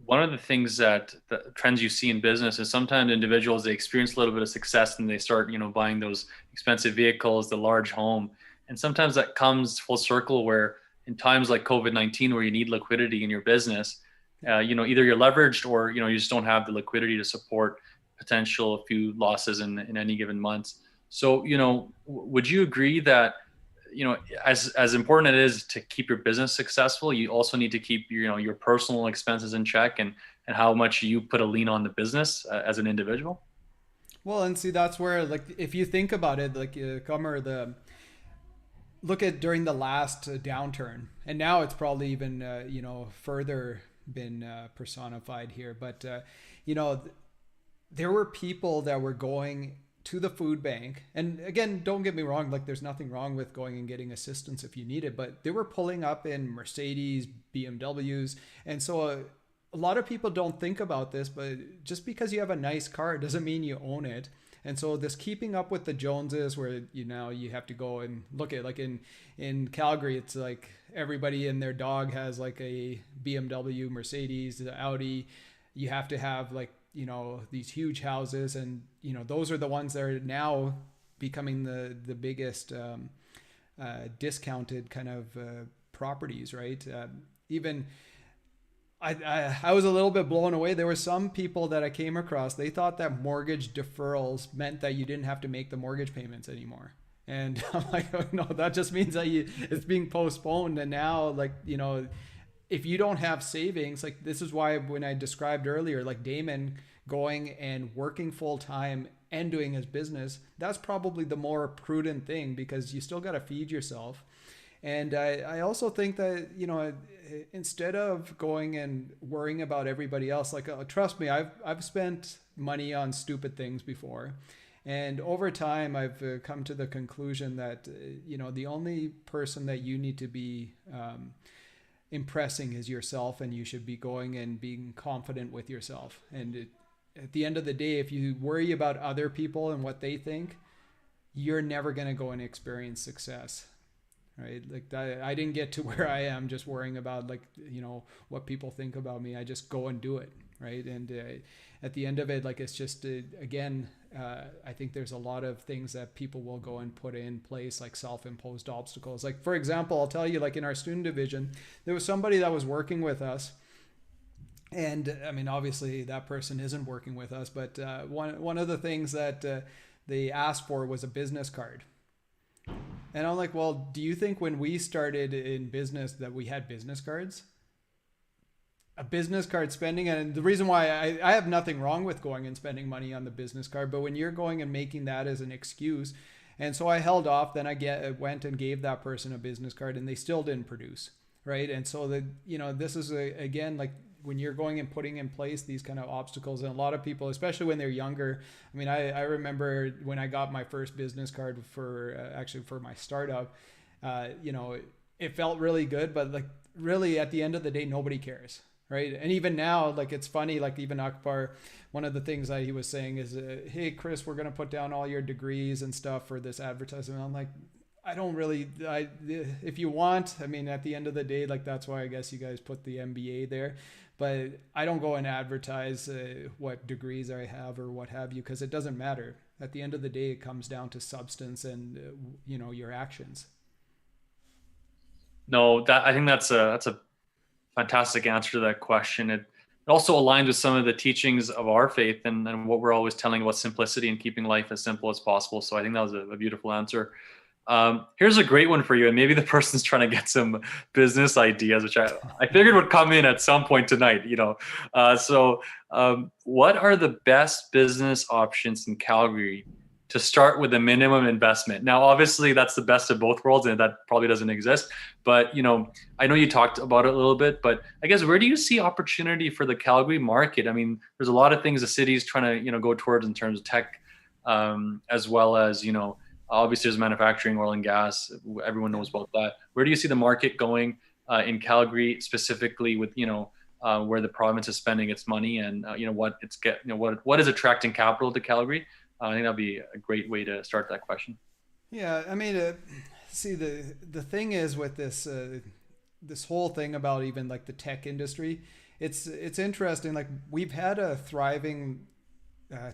one of the things that the trends you see in business is sometimes individuals, they experience a little bit of success and they start, buying those expensive vehicles, the large home. And sometimes that comes full circle where in times like COVID-19, where you need liquidity in your business, either you're leveraged or, you just don't have the liquidity to support potential few losses in any given month. So, would you agree that, as important it is to keep your business successful, you also need to keep your personal expenses in check and how much you put a lean on the business as an individual? Well, and see, that's where, like, if you think about it, like, look at during the last downturn, and now it's probably even, further been personified here. But, there were people that were going to the food bank. And again, don't get me wrong, like there's nothing wrong with going and getting assistance if you need it, but they were pulling up in Mercedes, BMWs. And so a lot of people don't think about this, but just because you have a nice car doesn't mean you own it. And so this keeping up with the Joneses, where you have to go and look at, like in Calgary, it's like everybody and their dog has like a BMW, Mercedes, Audi. You have to have like, these huge houses, and those are the ones that are now becoming the biggest discounted kind of properties, right? Even I was a little bit blown away. There were some people that I came across, they thought that mortgage deferrals meant that you didn't have to make the mortgage payments anymore. And I'm like, oh, no, that just means that it's being postponed. And now, like, if you don't have savings, like this is why when I described earlier, like Damon going and working full time and doing his business, that's probably the more prudent thing, because you still got to feed yourself. And I also think that, instead of going and worrying about everybody else, like, trust me, I've spent money on stupid things before. And over time, I've come to the conclusion that, the only person that you need to be impressing is yourself, and you should be going and being confident with yourself. And at the end of the day, if you worry about other people and what they think, you're never going to go and experience success, right? Like that, I didn't get to where I am just worrying about like, what people think about me. I just go and do it, right? And at the end of it, like, it's just, again, I think there's a lot of things that people will go and put in place, like self-imposed obstacles. Like, for example, I'll tell you, like in our student division, there was somebody that was working with us. And I mean, obviously that person isn't working with us, but one of the things that they asked for was a business card. And I'm like, well, do you think when we started in business that we had business cards? A business card spending, and the reason why I have nothing wrong with going and spending money on the business card, but when you're going and making that as an excuse, and so I held off, then I went and gave that person a business card, and they still didn't produce, right? And so this is again, like when you're going and putting in place these kind of obstacles, and a lot of people, especially when they're younger, I mean, I remember when I got my first business card for my startup, it felt really good, but like really at the end of the day, nobody cares. right? And even now, like it's funny, like even Akbar, one of the things that he was saying is, hey, Chris, we're going to put down all your degrees and stuff for this advertisement. I'm like, I don't really, if you want, I mean, at the end of the day, like that's why I guess you guys put the MBA there, but I don't go and advertise what degrees I have or what have you, because it doesn't matter. At the end of the day, it comes down to substance and, your actions. No, that I think that's a fantastic answer to that question. It also aligns with some of the teachings of our faith and what we're always telling about simplicity and keeping life as simple as possible. So I think that was a beautiful answer. Here's a great one for you. And maybe the person's trying to get some business ideas, which I figured would come in at some point tonight, what are the best business options in Calgary to start with a minimum investment? Now, obviously that's the best of both worlds and that probably doesn't exist, but I know you talked about it a little bit, but I guess where do you see opportunity for the Calgary market? I mean, there's a lot of things the city's trying to, go towards in terms of tech, as well as, obviously there's manufacturing, oil and gas. Everyone knows about that. Where do you see the market going in Calgary specifically with, where the province is spending its money and, what is attracting capital to Calgary? I think that'd be a great way to start that question. Yeah, I mean, see, the thing is with this this whole thing about even like the tech industry, it's interesting. Like we've had a thriving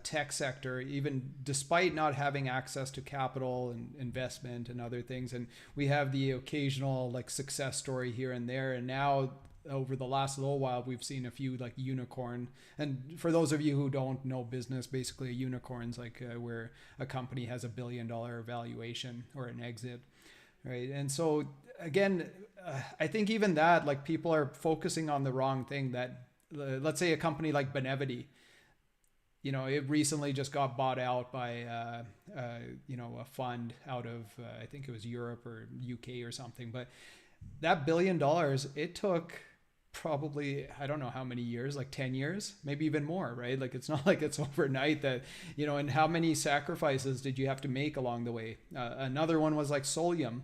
tech sector, even despite not having access to capital and investment and other things, and we have the occasional like success story here and there. And now over the last little while, we've seen a few like unicorn. And for those of you who don't know business, basically a unicorn's like where a company has $1 billion valuation or an exit, right? And so again, I think even that, like people are focusing on the wrong thing. That let's say a company like Benevity, it recently just got bought out by a fund out of I think it was Europe or UK or something. But that $1 billion, it took probably, I don't know how many years, like 10 years, maybe even more, right? Like it's not like it's overnight that, and how many sacrifices did you have to make along the way? Another one was like Solium.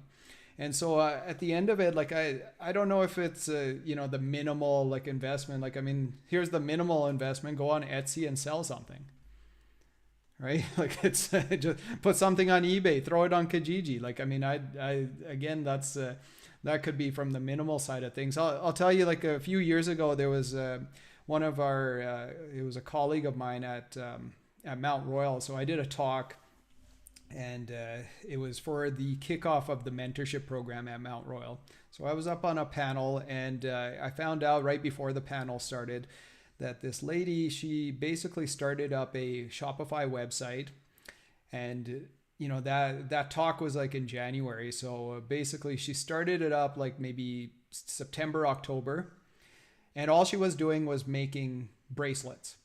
And so at the end of it, like I don't know if it's the minimal like investment. Like I mean, here's the minimal investment: go on Etsy and sell something, right? Like it's just put something on eBay, throw it on Kijiji. Like I mean, I again, that's that could be from the minimal side of things. I'll tell you, like a few years ago, there was one of our it was a colleague of mine at Mount Royal. So I did a talk. And it was for the kickoff of the mentorship program at Mount Royal. So I was up on a panel, and I found out right before the panel started that this lady, she basically started up a Shopify website. And, that talk was like in January. So basically she started it up like maybe September, October. And all she was doing was making bracelets,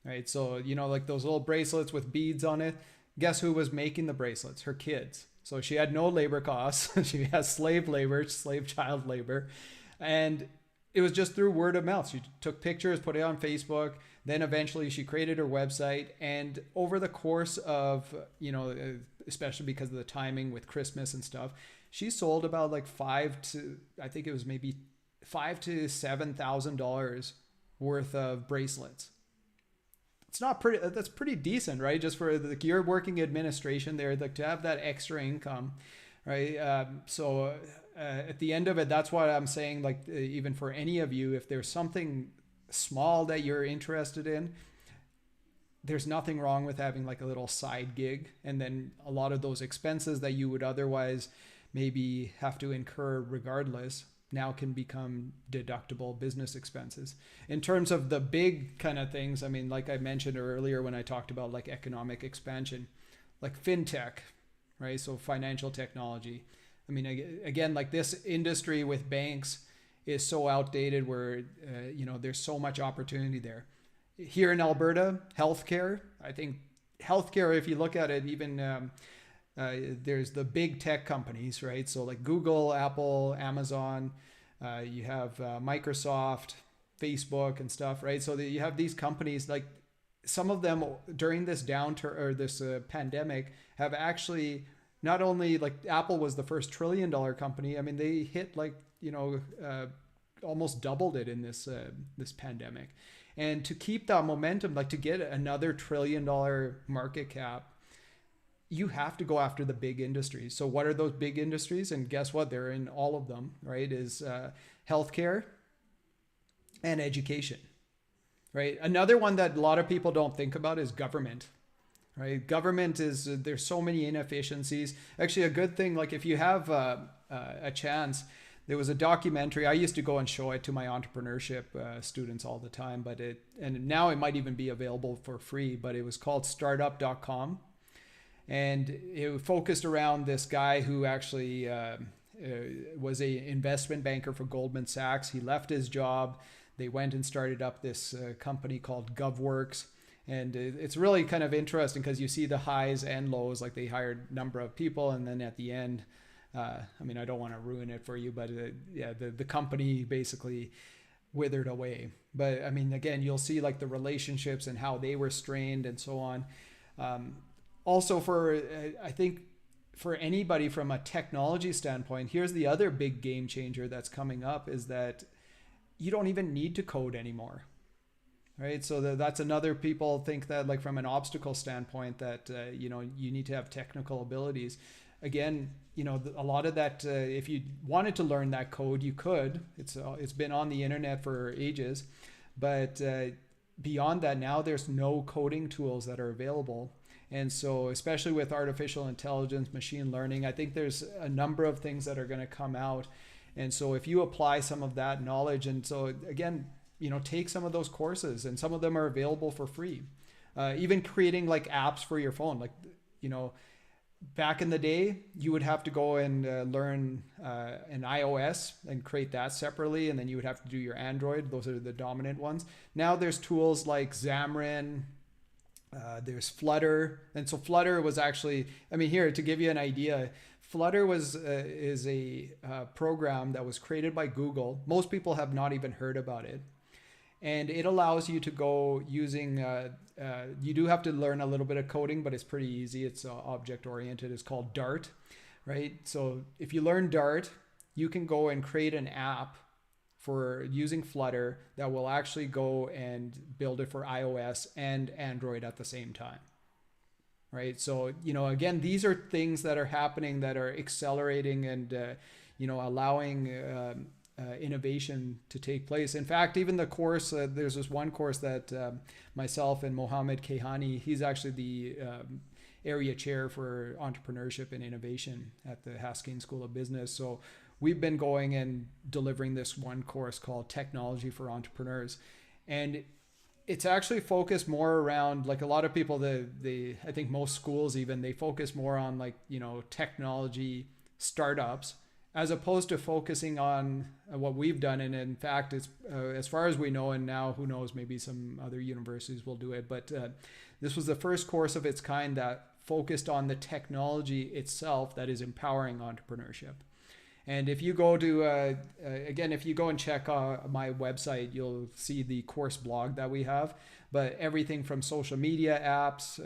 right? So, like those little bracelets with beads on it. Guess who was making the bracelets? Her kids. So she had no labor costs. She has slave child labor. And it was just through word of mouth. She took pictures, put it on Facebook. Then eventually she created her website. And over the course of, especially because of the timing with Christmas and stuff, she sold about like $5,000 to $7,000 worth of bracelets. It's not pretty. That's pretty decent, right? Just for like you're working administration there, like to have that extra income, right? So at the end of it, that's what I'm saying. Like even for any of you, if there's something small that you're interested in, there's nothing wrong with having like a little side gig, and then a lot of those expenses that you would otherwise maybe have to incur regardless now can become deductible business expenses. In terms of the big kind of things, I mean, like I mentioned earlier when I talked about like economic expansion, like fintech, right? So financial technology. I mean, again, like this industry with banks is so outdated where, there's so much opportunity there. Here in Alberta, healthcare, I think healthcare, if you look at it, even there's the big tech companies, right? So like Google, Apple, Amazon, you have Microsoft, Facebook and stuff, right? So you have these companies, like some of them during this downturn or this pandemic have actually not only like Apple was the first $1 trillion company. I mean, they hit like, almost doubled it in this pandemic. And to keep that momentum, like to get another $1 trillion market cap, you have to go after the big industries. So what are those big industries? And guess what? They're in all of them, right? Is healthcare and education, right? Another one that a lot of people don't think about is government, right? Government is, there's so many inefficiencies. Actually, a good thing, like if you have a chance, there was a documentary. I used to go and show it to my entrepreneurship students all the time, and now it might even be available for free, but it was called startup.com. And it focused around this guy who actually was a investment banker for Goldman Sachs. He left his job. They went and started up this company called GovWorks. And it's really kind of interesting because you see the highs and lows, like they hired a number of people. And then at the end, I mean, I don't want to ruin it for you, but the company basically withered away. But I mean, again, you'll see like the relationships and how they were strained and so on. Also I think for anybody from a technology standpoint, here's the other big game changer that's coming up is that you don't even need to code anymore, right? So that's another, people think that like from an obstacle standpoint that, you need to have technical abilities. Again, a lot of that, if you wanted to learn that code, you could. It's been on the internet for ages, but beyond that, now there's no coding tools that are available. And so especially with artificial intelligence, machine learning, I think there's a number of things that are going to come out. And so if you apply some of that knowledge, and so again, take some of those courses, and some of them are available for free. Even creating like apps for your phone, like, back in the day, you would have to go and learn an iOS and create that separately, and then you would have to do your Android. Those are the dominant ones. Now there's tools like Xamarin, there's Flutter. And so Flutter was actually, here to give you an idea, Flutter is a program that was created by Google. Most people have not even heard about it. And it allows you to go using, you do have to learn a little bit of coding, but it's pretty easy. It's object oriented. It's called Dart, right? So if you learn Dart, you can go and create an app for using Flutter that will actually go and build it for iOS and Android at the same time, right? So, again, these are things that are happening that are accelerating and, allowing innovation to take place. In fact, even the course, there's this one course that myself and Mohammed Kehani, he's actually the area chair for entrepreneurship and innovation at the Haskeen School of Business. So we've been going and delivering this one course called Technology for Entrepreneurs. And it's actually focused more around, like a lot of people, I think most schools even, they focus more on like, technology startups, as opposed to focusing on what we've done. And in fact, it's as far as we know, and now who knows, maybe some other universities will do it, but this was the first course of its kind that focused on the technology itself that is empowering entrepreneurship. And if you go to, again, if you go and check my website, you'll see the course blog that we have, but everything from social media apps,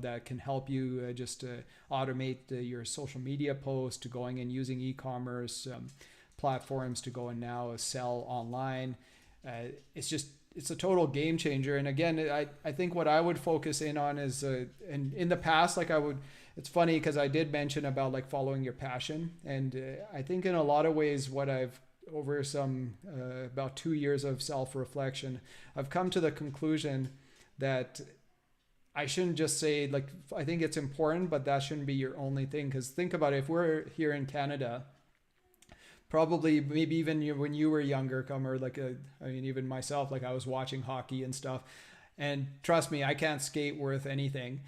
that can help you just automate your social media posts, to going and using e-commerce platforms to go and now sell online. It's a total game changer. And again, I think what I would focus in on is, and in the past, like it's funny because I did mention about like following your passion. And I think in a lot of ways, what I've, over some about 2 years of self-reflection, I've come to the conclusion that I shouldn't just say, like, I think it's important, but that shouldn't be your only thing. Because think about it, if we're here in Canada, probably maybe even when you were younger, Comer, like, even myself, like I was watching hockey and stuff. And trust me, I can't skate worth anything.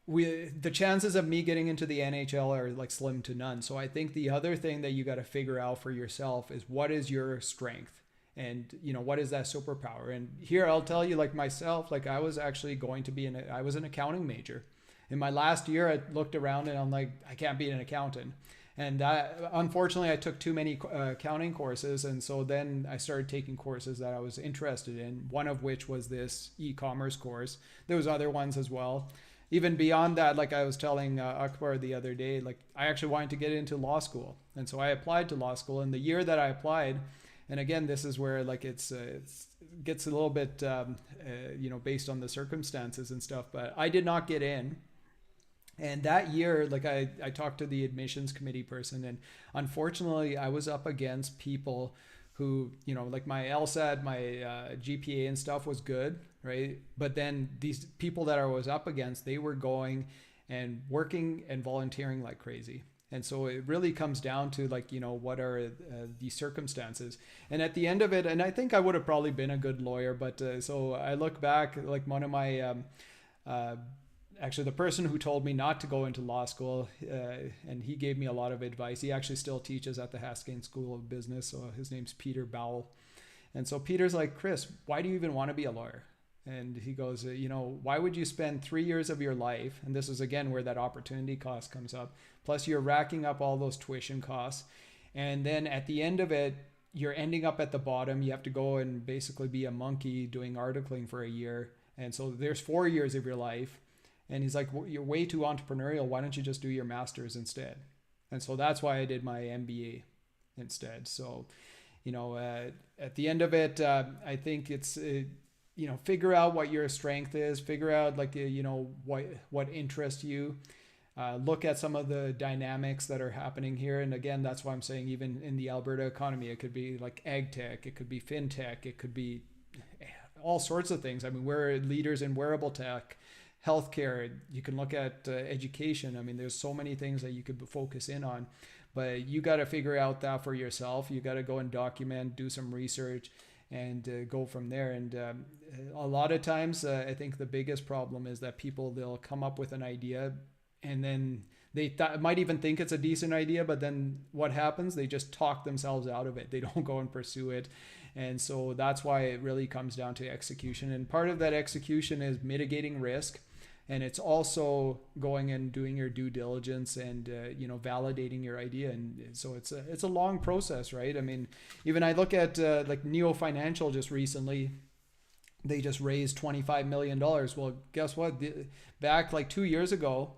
The chances of me getting into the NHL are like slim to none. So I think the other thing that you got to figure out for yourself is, what is your strength? And, what is that superpower? And here I'll tell you, like myself, like I was actually going to be I was an accounting major. In my last year, I looked around and I'm like, I can't be an accountant. And unfortunately, I took too many accounting courses. And so then I started taking courses that I was interested in, one of which was this e-commerce course. There was other ones as well. Even beyond that, like I was telling Akbar the other day, like I actually wanted to get into law school. And so I applied to law school. And the year that I applied, And again, this is where like it's gets a little bit based on the circumstances and stuff. But I did not get in. And that year, like I talked to the admissions committee person, and unfortunately I was up against people who, like my LSAT, my GPA and stuff was good, right? But then these people that I was up against, they were going and working and volunteering like crazy. And so it really comes down to like, what are the circumstances? And at the end of it, and I think I would have probably been a good lawyer, but so I look back, like one of my, actually the person who told me not to go into law school, and he gave me a lot of advice. He actually still teaches at the Haskayne School of Business. So his name's Peter Bowell. And so Peter's like, Chris, why do you even want to be a lawyer? And he goes, why would you spend 3 years of your life? And this is again where that opportunity cost comes up. Plus you're racking up all those tuition costs. And then at the end of it, you're ending up at the bottom. You have to go and basically be a monkey doing articling for a year. And so there's 4 years of your life. And he's like, well, you're way too entrepreneurial. Why don't you just do your master's instead? And so that's why I did my MBA instead. So, at the end of it, I think it's, figure out what your strength is, figure out like, what interests you, look at some of the dynamics that are happening here. And again, that's why I'm saying even in the Alberta economy, it could be like ag tech, it could be fintech, it could be all sorts of things. I mean, we're leaders in wearable tech, healthcare. You can look at education. I mean, there's so many things that you could focus in on, but you got to figure out that for yourself. You got to go and document, do some research, and go from there. And a lot of times, I think the biggest problem is that they'll come up with an idea, and then they might even think it's a decent idea, but then what happens? They just talk themselves out of it. They don't go and pursue it. And so that's why it really comes down to execution. And part of that execution is mitigating risk. And it's also going and doing your due diligence and, validating your idea. And so it's a long process, right? I mean, even I look at like Neo Financial just recently, they just raised $25 million. Well, guess what? Back like 2 years ago,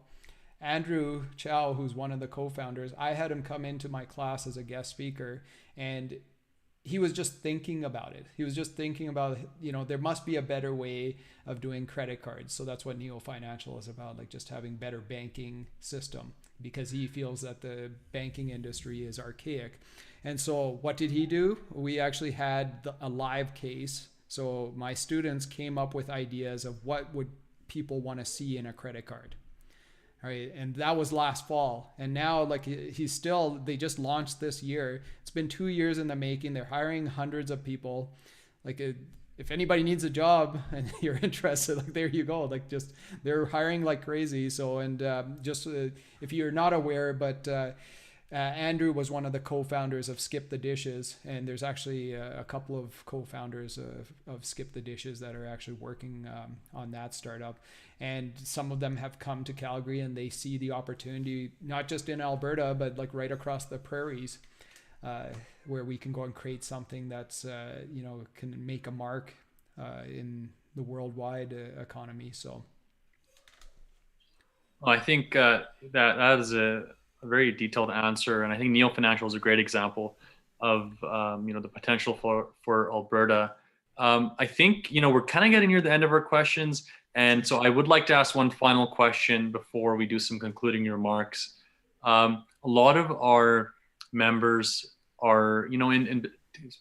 Andrew Chow, who's one of the co-founders, I had him come into my class as a guest speaker, and he was just thinking about it. He was just thinking about, there must be a better way of doing credit cards. So that's what Neo Financial is about, like just having better banking system, because he feels that the banking industry is archaic. And so what did he do? We actually had a live case. So my students came up with ideas of what would people want to see in a credit card. Right. And that was last fall. And now like they just launched this year. It's been 2 years in the making. They're hiring hundreds of people. Like if anybody needs a job and you're interested, like there you go. Like just they're hiring like crazy. So, and if you're not aware, but Andrew was one of the co-founders of Skip the Dishes, and there's actually a couple of co-founders of Skip the Dishes that are actually working on that startup. And some of them have come to Calgary, and they see the opportunity, not just in Alberta, but like right across the prairies, where we can go and create something that's, can make a mark in the worldwide economy. So I think that is a very detailed answer. And I think Neo Financial is a great example of, the potential for Alberta. I think, we're kind of getting near the end of our questions. And so I would like to ask one final question before we do some concluding remarks. A lot of our members are, in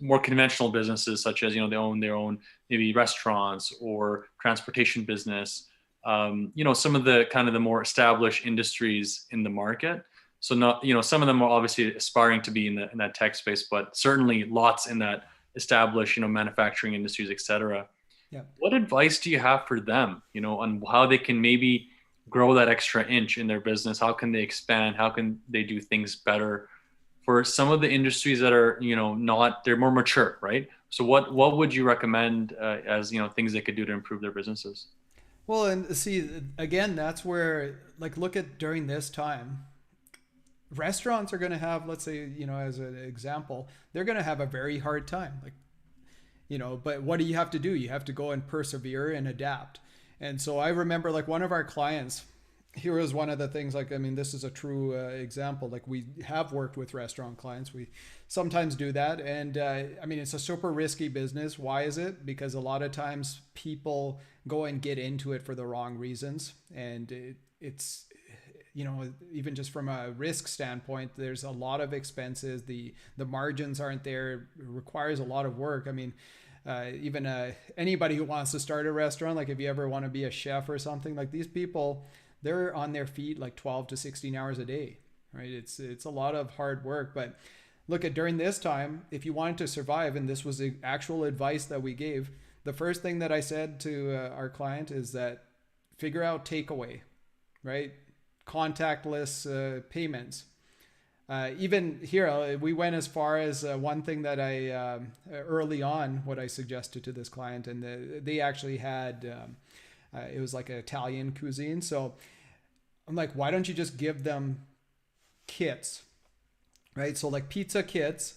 more conventional businesses, such as, they own their own maybe restaurants or transportation business, some of the kind of the more established industries in the market. So not, some of them are obviously aspiring to be in that tech space, but certainly lots in that established, manufacturing industries, et cetera. Yeah. What advice do you have for them, on how they can maybe grow that extra inch in their business? How can they expand? How can they do things better for some of the industries that are, they're more mature, right? So what would you recommend as, things they could do to improve their businesses? Well, and see, again, that's where, like, look at during this time, restaurants are going to have, let's say, as an example, they're going to have a very hard time. Like, but what do you have to do? You have to go and persevere and adapt. And so I remember like one of our clients, here is one of the things, like, I mean, this is a true example. Like, we have worked with restaurant clients. We sometimes do that. And I mean, it's a super risky business. Why is it? Because a lot of times people go and get into it for the wrong reasons. And it's, you know, even just from a risk standpoint, there's a lot of expenses. The margins aren't there. It requires a lot of work. I mean, even anybody who wants to start a restaurant, like if you ever want to be a chef or something, like these people, they're on their feet like 12 to 16 hours a day, right? It's a lot of hard work. But look at, during this time, if you wanted to survive, and this was the actual advice that we gave, the first thing that I said to our client is that figure out takeaway, right? Contactless payments. Even here, we went as far as one thing that I early on, what I suggested to this client, and they actually had it was like an Italian cuisine. So I'm like, why don't you just give them kits, right? So like pizza kits,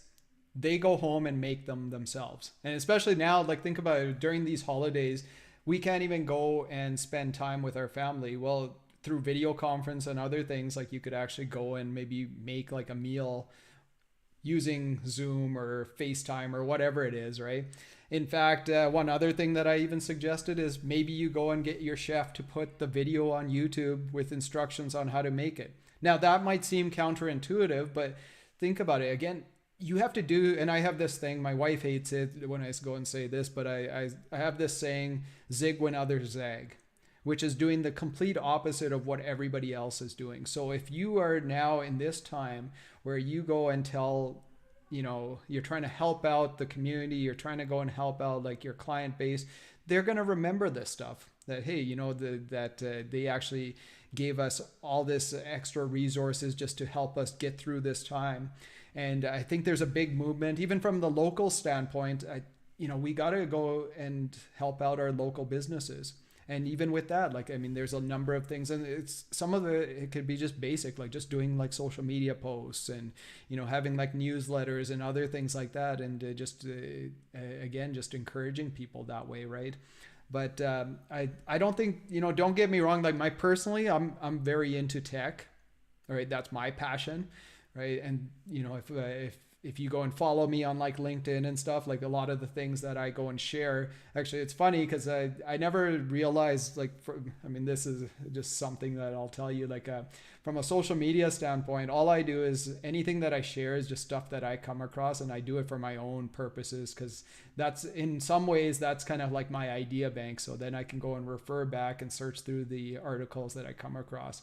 they go home and make them themselves. And especially now, like think about it, during these holidays, we can't even go and spend time with our family. Well, through video conference and other things, like you could actually go and maybe make like a meal using Zoom or FaceTime or whatever it is, right? In fact, one other thing that I even suggested is maybe you go and get your chef to put the video on YouTube with instructions on how to make it. Now, that might seem counterintuitive, but think about it. Again, you have to do, and I have this thing, my wife hates it when I go and say this, but I have this saying, zig when others zag, which is doing the complete opposite of what everybody else is doing. So if you are now in this time where you go and tell, you know, you're trying to help out the community, you're trying to go and help out like your client base, they're going to remember this stuff, that, hey, you know, that they actually gave us all this extra resources just to help us get through this time. And I think there's a big movement, even from the local standpoint. You know, we got to go and help out our local businesses. And even with that, like, I mean, there's a number of things, and it's some of it could be just basic, like just doing like social media posts and, you know, having like newsletters and other things like that. And just again, just encouraging people that way. Right. But I don't think, you know, don't get me wrong. Like I'm very into tech. All right. That's my passion. Right. And, you know, if you go and follow me on like LinkedIn and stuff, like a lot of the things that I go and share, actually, it's funny because I never realized, like, I mean, this is just something that I'll tell you, like, from a social media standpoint, all I do is anything that I share is just stuff that I come across, and I do it for my own purposes, because that's, in some ways, that's kind of like my idea bank. So then I can go and refer back and search through the articles that I come across.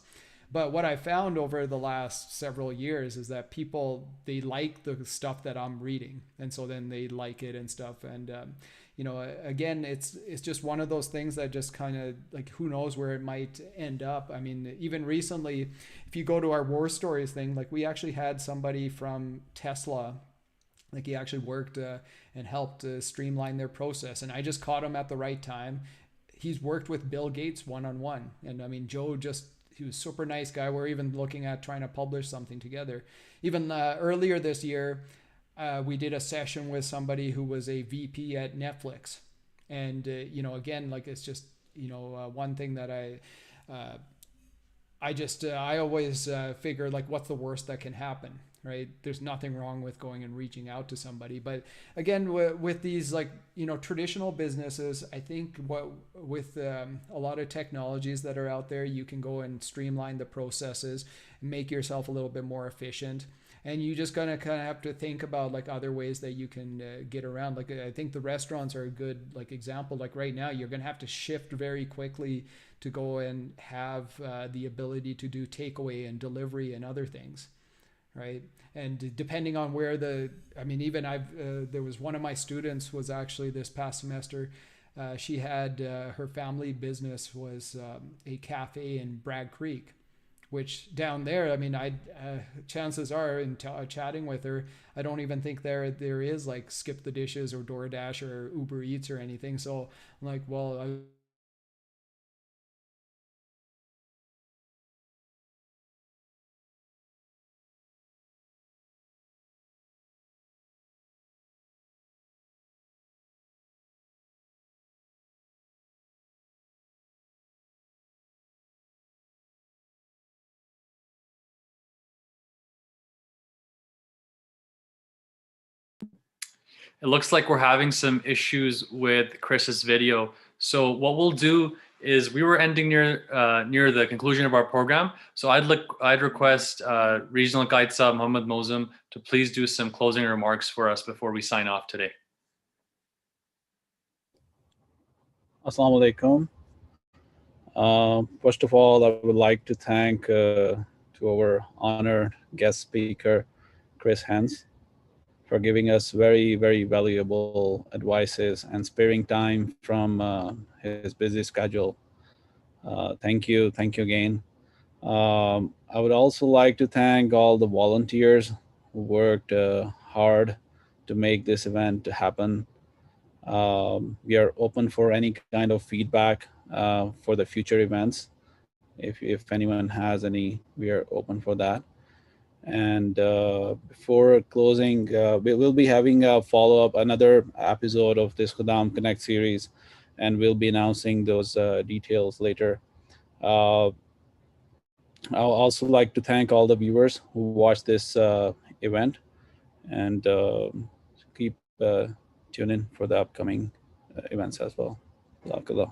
But what I found over the last several years is that people, they like the stuff that I'm reading. And so then they like it and stuff. And, you know, again, it's just one of those things that just kind of like, who knows where it might end up. I mean, even recently, if you go to our war stories thing, like we actually had somebody from Tesla, like he actually worked and helped streamline their process. And I just caught him at the right time. He's worked with Bill Gates one-on-one. And I mean, Joe just, he was a super nice guy. We're even looking at trying to publish something together. Even earlier this year, we did a session with somebody who was a VP at Netflix. And, you know, again, like it's just, you know, one thing that I always figure, like, what's the worst that can happen, right? There's nothing wrong with going and reaching out to somebody. But again, with these, like, you know, traditional businesses, I think with a lot of technologies that are out there, you can go and streamline the processes, make yourself a little bit more efficient. And you just gonna kind of have to think about like other ways that you can get around. Like I think the restaurants are a good like example. Like right now, you're gonna have to shift very quickly to go and have the ability to do takeaway and delivery and other things, right? And depending on where I mean, even there was one of my students was actually this past semester, she had her family business was a cafe in Bragg Creek, which down there, I mean, chances are in chatting with her, I don't even think there is like Skip the Dishes or DoorDash or Uber Eats or anything. So I'm like, well, It looks like we're having some issues with Chris's video. So what we'll do is we were ending near the conclusion of our program. So I'd request Regional Guide Sub Mohammed Mozum to please do some closing remarks for us before we sign off today. Assalamu alaikum. First of all, I would like to thank to our honored guest speaker, Chris Hens, for giving us very, very valuable advices and sparing time from his busy schedule. Thank you again. I would also like to thank all the volunteers who worked hard to make this event happen. We are open for any kind of feedback for the future events. If anyone has any, we are open for that. And before closing, we'll be having a follow-up, another episode of this Khuddam Connect series, and we'll be announcing those details later. I'll also like to thank all the viewers who watched this event, and keep tuning for the upcoming events as well. Jazakallah.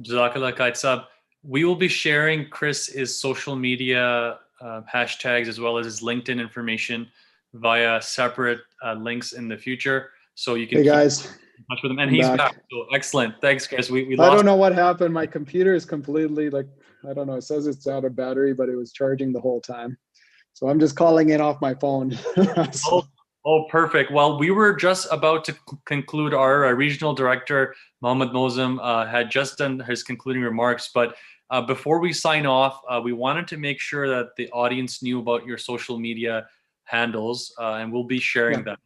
Jazakallah Guide Sub. We will be sharing Chris's social media hashtags as well as his LinkedIn information via separate links in the future. So you can Hey guys, keep in touch with him. And he's back. So excellent. Thanks, Chris. We I lost. don't know what happened. My computer is completely I don't know. It says it's out of battery, but it was charging the whole time. So I'm just calling in off my phone. Oh, perfect. Well, we were just about to conclude. Our regional director, Mohammed Mozum, had just done his concluding remarks. But before we sign off, we wanted to make sure that the audience knew about your social media handles, and we'll be sharing them.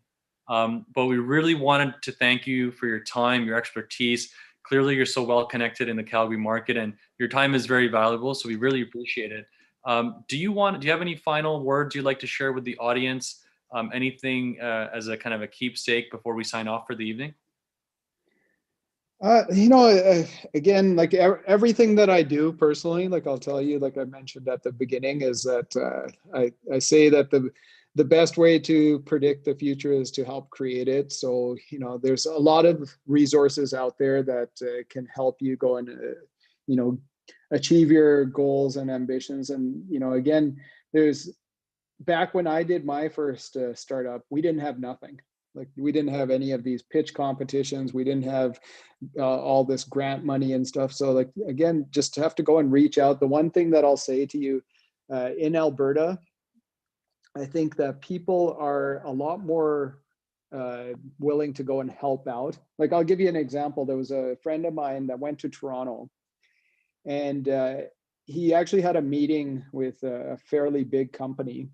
But we really wanted to thank you for your time, your expertise. Clearly, you're so well connected in the Calgary market, and your time is very valuable. So we really appreciate it. Do you have any final words you'd like to share with the audience? Anything as a kind of a keepsake before we sign off for the evening? Again, like everything that I do personally, like I'll tell you, like I mentioned at the beginning, is that I say that the best way to predict the future is to help create it. So, there's a lot of resources out there that can help you go and, achieve your goals and ambitions. And, again, back when I did my first startup, we didn't have nothing. Like we didn't have any of these pitch competitions. We didn't have all this grant money and stuff. So like, again, just have to go and reach out. The one thing that I'll say to you in Alberta, I think that people are a lot more willing to go and help out. Like I'll give you an example. There was a friend of mine that went to Toronto, and he actually had a meeting with a fairly big company,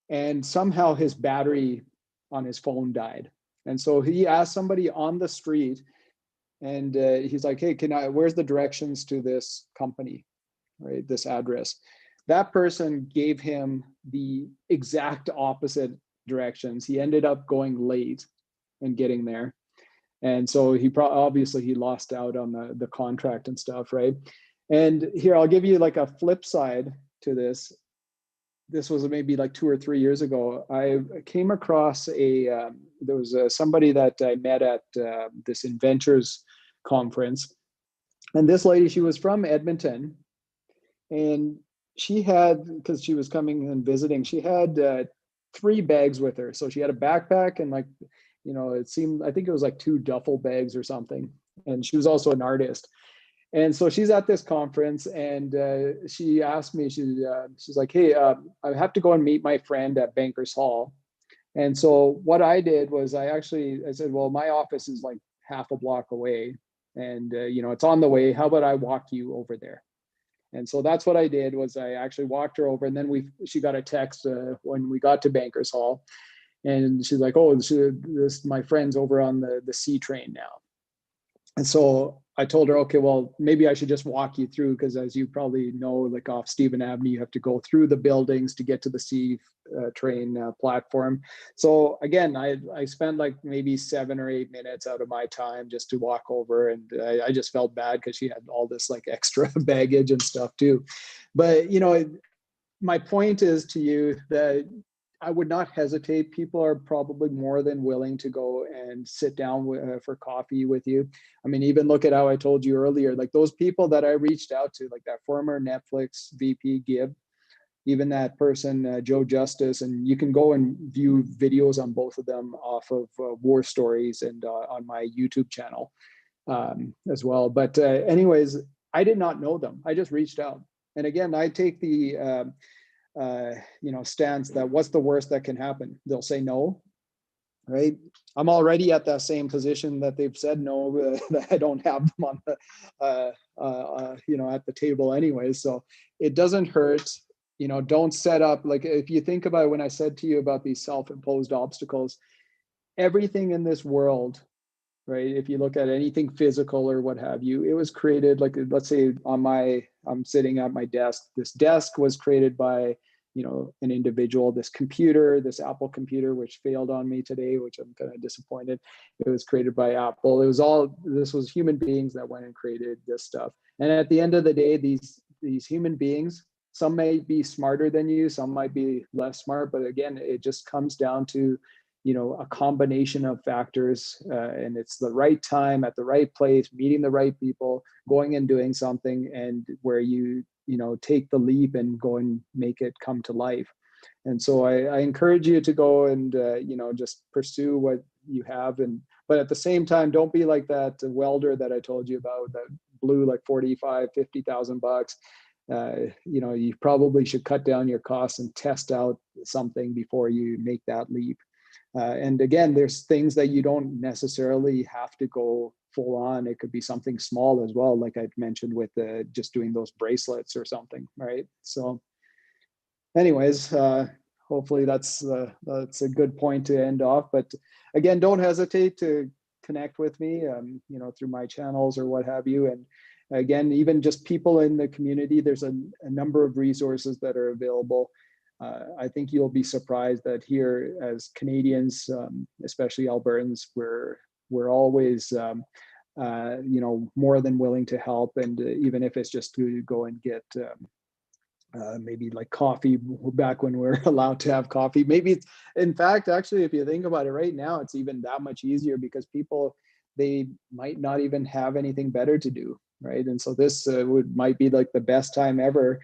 and somehow his battery on his phone died. And so he asked somebody on the street, and he's like, hey, where's the directions to this company, right? This address. That person gave him the exact opposite directions. He ended up going late and getting there. And so he obviously he lost out on the contract and stuff, right? And here, I'll give you like a flip side to this. This was maybe like 2 or 3 years ago. I came across there was somebody that I met at this Inventors conference. And this lady, she was from Edmonton. And she had, because she was coming and visiting, she had 3 bags with her. So she had a backpack and I think it was like 2 duffel bags or something. And she was also an artist. And so she's at this conference, and she asked me, she's like, hey, I have to go and meet my friend at Bankers Hall. And so what I did was I said, well, my office is like half a block away, and it's on the way. How about I walk you over there? And so that's what I did, was I actually walked her over, and then she got a text when we got to Bankers Hall, and she's like, oh, my friend's over on the C train now. And so I told her, okay, well, maybe I should just walk you through, because as you probably know, like off Stephen Avenue, you have to go through the buildings to get to the C train platform. So again, I spent like maybe 7 or 8 minutes out of my time just to walk over, and I just felt bad because she had all this like extra baggage and stuff too. But my point is to you that I would not hesitate. People are probably more than willing to go and sit down for coffee with you. I mean, even look at how I told you earlier, like those people that I reached out to, like that former Netflix VP Gibb, even that person, Joe Justice, and you can go and view videos on both of them off of War Stories and on my YouTube channel as well. But anyways, I did not know them. I just reached out. And again, I take the stance that what's the worst that can happen? They'll say no, right? I'm already at that same position that they've said no, that I don't have them on the, at the table anyway. So it doesn't hurt. Don't set up, like if you think about it, when I said to you about these self-imposed obstacles, everything in this world, right? If you look at anything physical or what have you, it was created, like, let's say I'm sitting at my desk. This desk was created by, an individual. This computer, this Apple computer, which failed on me today, which I'm kind of disappointed. It was created by Apple. This was human beings that went and created this stuff. And at the end of the day, these human beings, some may be smarter than you, some might be less smart, but again, it just comes down to a combination of factors, and it's the right time at the right place, meeting the right people, going and doing something, and where you take the leap and go and make it come to life. And so I encourage you to go and just pursue what you have, but at the same time, don't be like that welder that I told you about that blew like $45,000-$50,000. You probably should cut down your costs and test out something before you make that leap. And again, there's things that you don't necessarily have to go full on. It could be something small as well, like I mentioned with just doing those bracelets or something, right? So anyways, hopefully that's a good point to end off. But again, don't hesitate to connect with me, through my channels or what have you. And again, even just people in the community, there's a number of resources that are available. I think you'll be surprised that here, as Canadians, especially Albertans, we're always, more than willing to help. And even if it's just to go and get maybe like coffee back when we're allowed to have coffee. Maybe in fact, actually, if you think about it right now, it's even that much easier because people, they might not even have anything better to do, right? And so this might be like the best time ever.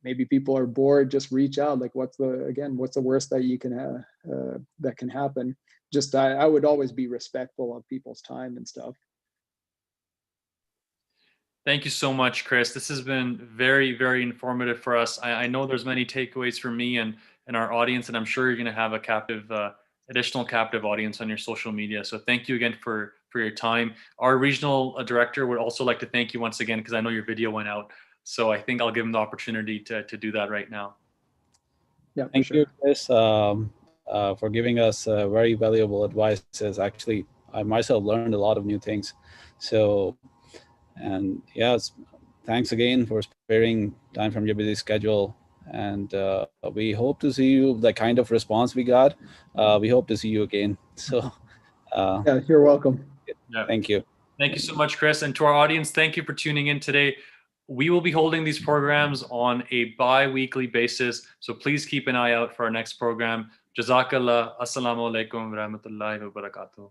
Maybe people are bored, just reach out. Like, what's the worst that you can that can happen? Just I would always be respectful of people's time and stuff. Thank you so much, Chris. This has been very, very informative for us. I know there's many takeaways for me and our audience, and I'm sure you're going to have a additional captive audience on your social media. So thank you again for your time. Our regional director would also like to thank you once again, because I know your video went out. So I think I'll give him the opportunity to do that right now. Yeah, Thank you, Chris, for giving us very valuable advice. Actually, I myself learned a lot of new things. So, and yes, thanks again for sparing time from your busy schedule. And we hope to see you, the kind of response we got. We hope to see you again. So, yeah, you're welcome. Yeah. Thank you. Thank you so much, Chris. And to our audience, thank you for tuning in today. We will be holding these programs on a bi-weekly basis. So please keep an eye out for our next program. Jazakallah. Assalamu alaikum wa rahmatullahi wa barakatuh.